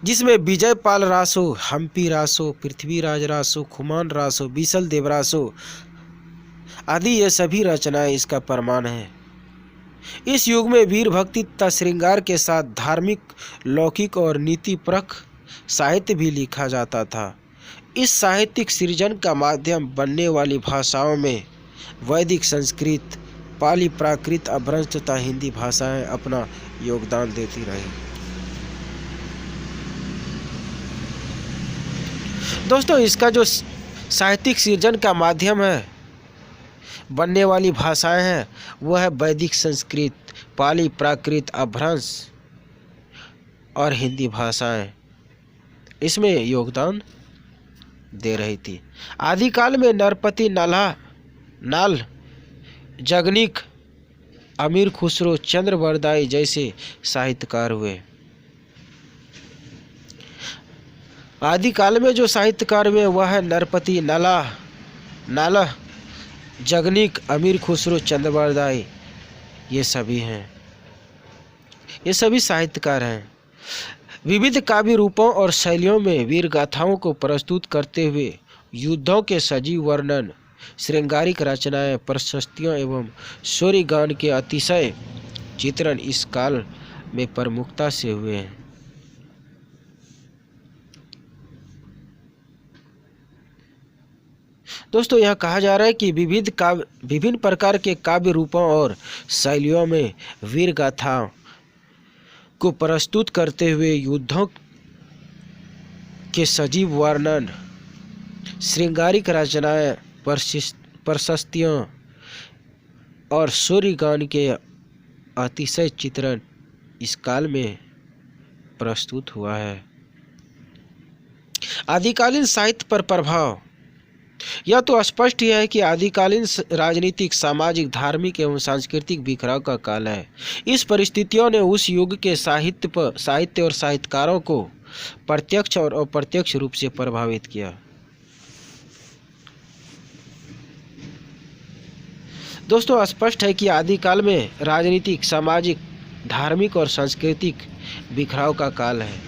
जिसमें विजयपाल रासो, हम्पी रासो, पृथ्वीराज रासो, खुमान रासो, बीसल देव रासो आदि ये सभी रचनाएं इसका प्रमाण है। इस युग में वीर भक्ति तथा श्रृंगार के साथ धार्मिक, लौकिक और नीतिपरक साहित्य भी लिखा जाता था। इस साहित्यिक सृजन का माध्यम बनने वाली भाषाओं में वैदिक, संस्कृत, पाली, प्राकृत, अपभ्रंश तथा हिंदी भाषाएं अपना योगदान देती रही। दोस्तों, इसका जो साहित्यिक सृजन का माध्यम है, बनने वाली भाषाएं हैं, वह है वैदिक, संस्कृत, पाली, प्राकृत, अपभ्रंश और हिंदी भाषाएं इसमें योगदान दे रही थी। आदिकाल में नरपति, नाल, जगनीक, अमीर खुसरो, चंद्रबरदाई जैसे साहित्यकार हुए। आदिकाल में जो साहित्यकार हुए वह है नरपति, नाला, जगनीक, अमीर खुसरो, चंद्रबरदाई, ये सभी हैं। ये सभी साहित्यकार हैं। विविध काव्य रूपों और शैलियों में वीर गाथाओं को प्रस्तुत करते हुए युद्धों के सजीव वर्णन, श्रृंगारिक रचनाएं, प्रशस्तियों एवं शौर्य गान के अतिशय चित्रण इस काल में प्रमुखता से हुए हैं। दोस्तों, यह कहा जा रहा है कि विभिन्न प्रकार के काव्य रूपों और शैलियों में वीर गाथाओं को प्रस्तुत करते हुए युद्धों के सजीव वर्णन, श्रृंगारिक रचनाएं, प्रशस्तियों और शौर्य गान के अतिशय चित्रण इस काल में प्रस्तुत हुआ है। आदिकालीन साहित्य पर प्रभाव। यह तो स्पष्ट ही है कि आदिकालीन राजनीतिक, सामाजिक, धार्मिक एवं सांस्कृतिक बिखराव का काल है। इस परिस्थितियों ने उस युग के साहित्य और साहित्यकारों को प्रत्यक्ष और अप्रत्यक्ष रूप से प्रभावित किया। दोस्तों, स्पष्ट है कि आदिकाल में राजनीतिक, सामाजिक, धार्मिक और सांस्कृतिक बिखराव का काल है।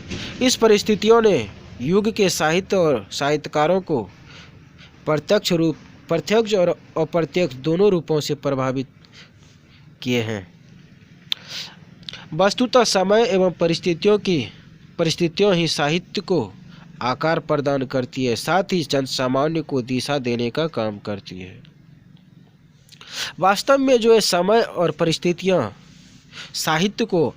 इस परिस्थितियों ने युग के साहित्य और साहित्यकारों को प्रत्यक्ष और अप्रत्यक्ष दोनों रूपों से प्रभावित किए हैं। वस्तुतः समय एवं परिस्थितियों ही साहित्य को आकार प्रदान करती है, साथ ही जनसामान्य को दिशा देने का काम करती है। वास्तव में जो है समय और परिस्थितियां साहित्य को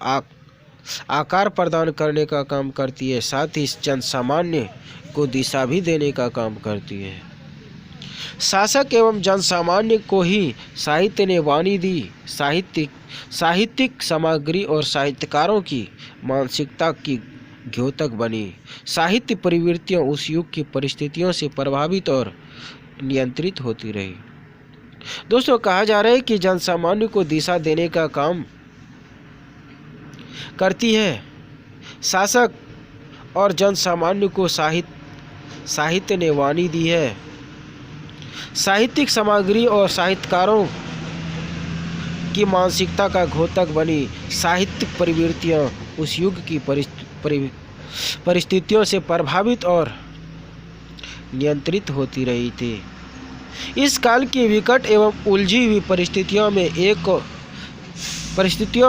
आकार प्रदान करने का काम करती है, साथ ही जनसामान्य को दिशा भी देने का काम करती है। शासक एवं जनसामान्य को ही साहित्य ने वाणी दी। साहित्यिक सामग्री और साहित्यकारों की मानसिकता की द्योतक बनी। साहित्य प्रवृत्तियां उस युग की परिस्थितियों से प्रभावित और नियंत्रित होती रही। दोस्तों, कहा जा रहा है कि जनसामान्य को दिशा देने का काम करती है शासक, और जनसामान्य को साहित्य ने वाणी दी है। साहित्यिक सामग्री और साहित्यकारों की मानसिकता का द्योतक बनी। साहित्यिक प्रवृत्तियां उस युग की परिस्थितियों से प्रभावित और नियंत्रित होती रही थी। इस काल की विकट एवं उलझी हुई परिस्थितियों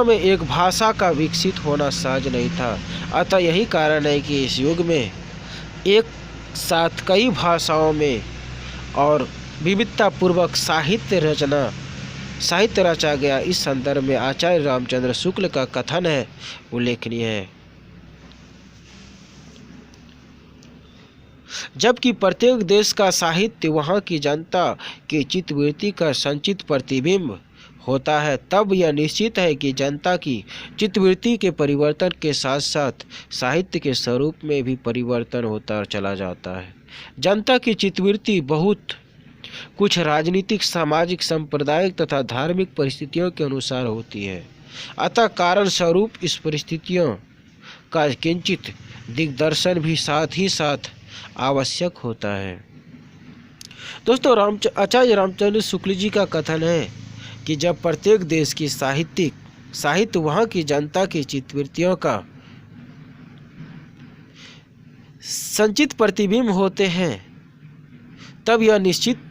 में एक भाषा का विकसित होना सहज नहीं था। अतः यही कारण है कि इस युग में एक साथ कई भाषाओं में और विविधता पूर्वक साहित्य रचा गया। इस संदर्भ में आचार्य रामचंद्र शुक्ल का कथन है उल्लेखनीय है। जबकि प्रत्येक देश का साहित्य वहाँ की जनता की चित्तवृत्ति का संचित प्रतिबिंब होता है, तब यह निश्चित है कि जनता की चित्तवृत्ति के परिवर्तन के साथ साथ साहित्य के स्वरूप में भी परिवर्तन होता चला जाता है। जनता की चित्तवृत्ति बहुत कुछ राजनीतिक, सामाजिक, सांप्रदायिक तथा धार्मिक परिस्थितियों के अनुसार होती है। अतः कारण स्वरूप इस परिस्थितियों का किंचित दिग्दर्शन भी साथ ही साथ आवश्यक होता है। दोस्तों, आचार्य रामचंद्र शुक्ल जी का कथन है कि जब प्रत्येक देश की साहित्य वहाँ की जनता की चित्तवृत्तियों का संचित प्रतिबिंब होते हैं, तब यह निश्चित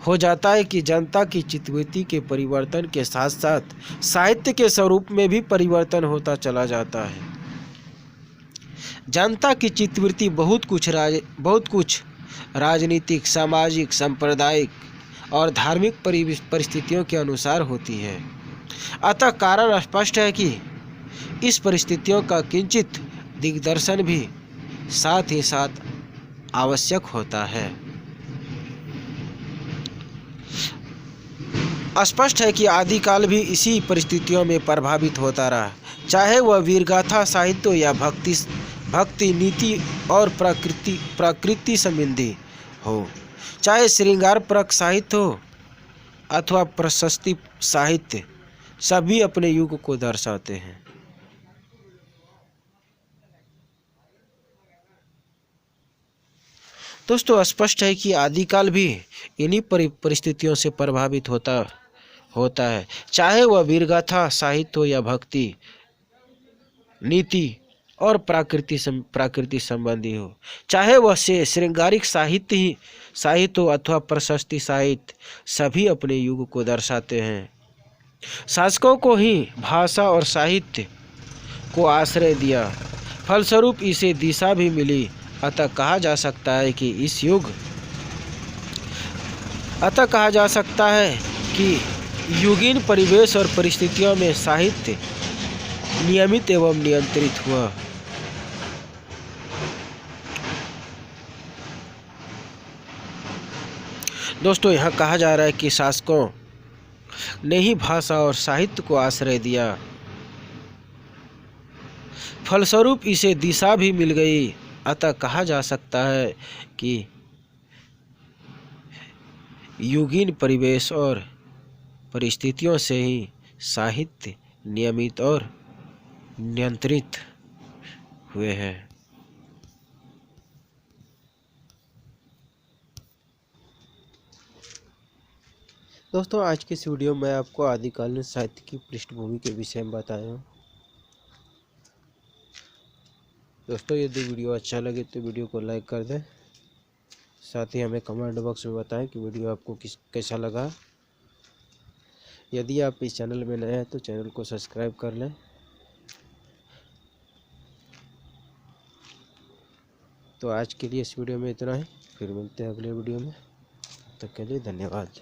हो जाता है कि जनता की चित्तवृत्ति के परिवर्तन के साथ साथ साहित्य के स्वरूप में भी परिवर्तन होता चला जाता है। जनता की चित्तवृत्ति बहुत कुछ राजनीतिक, सामाजिक, सांप्रदायिक और धार्मिक परिस्थितियों के अनुसार होती है। अतः कारण स्पष्ट है कि इस परिस्थितियों का किंचित दिग्दर्शन भी साथ ही साथ आवश्यक होता है। स्पष्ट है कि आदिकाल भी इसी परिस्थितियों में प्रभावित होता रहा, चाहे वह वीरगाथा साहित्य या भक्ति, नीति और प्रकृति संबंधी हो, चाहे श्रृंगारपरक साहित्य हो अथवा प्रशस्ति साहित्य, सभी अपने युग को दर्शाते हैं। दोस्तों, स्पष्ट है कि आदिकाल भी इन्हीं परिस्थितियों से प्रभावित होता है, चाहे वह वीरगाथा साहित्य हो या भक्ति, नीति और प्राकृति संबंधी हो, चाहे वह से श्रृंगारिक साहित्य हो अथवा प्रशस्ति साहित्य, सभी अपने युग को दर्शाते हैं। शासकों को ही भाषा और साहित्य को आश्रय दिया, फलस्वरूप इसे दिशा भी मिली। अतः कहा जा सकता है कि युगीन परिवेश और परिस्थितियों में साहित्य नियमित एवं नियंत्रित हुआ। दोस्तों, यहाँ कहा जा रहा है कि शासकों ने ही भाषा और साहित्य को आश्रय दिया, फलस्वरूप इसे दिशा भी मिल गई। अतः कहा जा सकता है कि युगीन परिवेश और परिस्थितियों से ही साहित्य नियमित और नियंत्रित हुए हैं। दोस्तों, आज के इस वीडियो में आपको आदिकालीन साहित्य की पृष्ठभूमि के विषय में बताया हूँ। दोस्तों यदि वीडियो अच्छा लगे तो वीडियो को लाइक कर दें, साथ ही हमें कमेंट बॉक्स में बताएं कि वीडियो आपको कैसा लगा। यदि आप इस चैनल में नए हैं तो चैनल को सब्सक्राइब कर लें। तो आज के लिए इस वीडियो में इतना ही, फिर मिलते हैं अगले वीडियो में। तब तक के लिए धन्यवाद।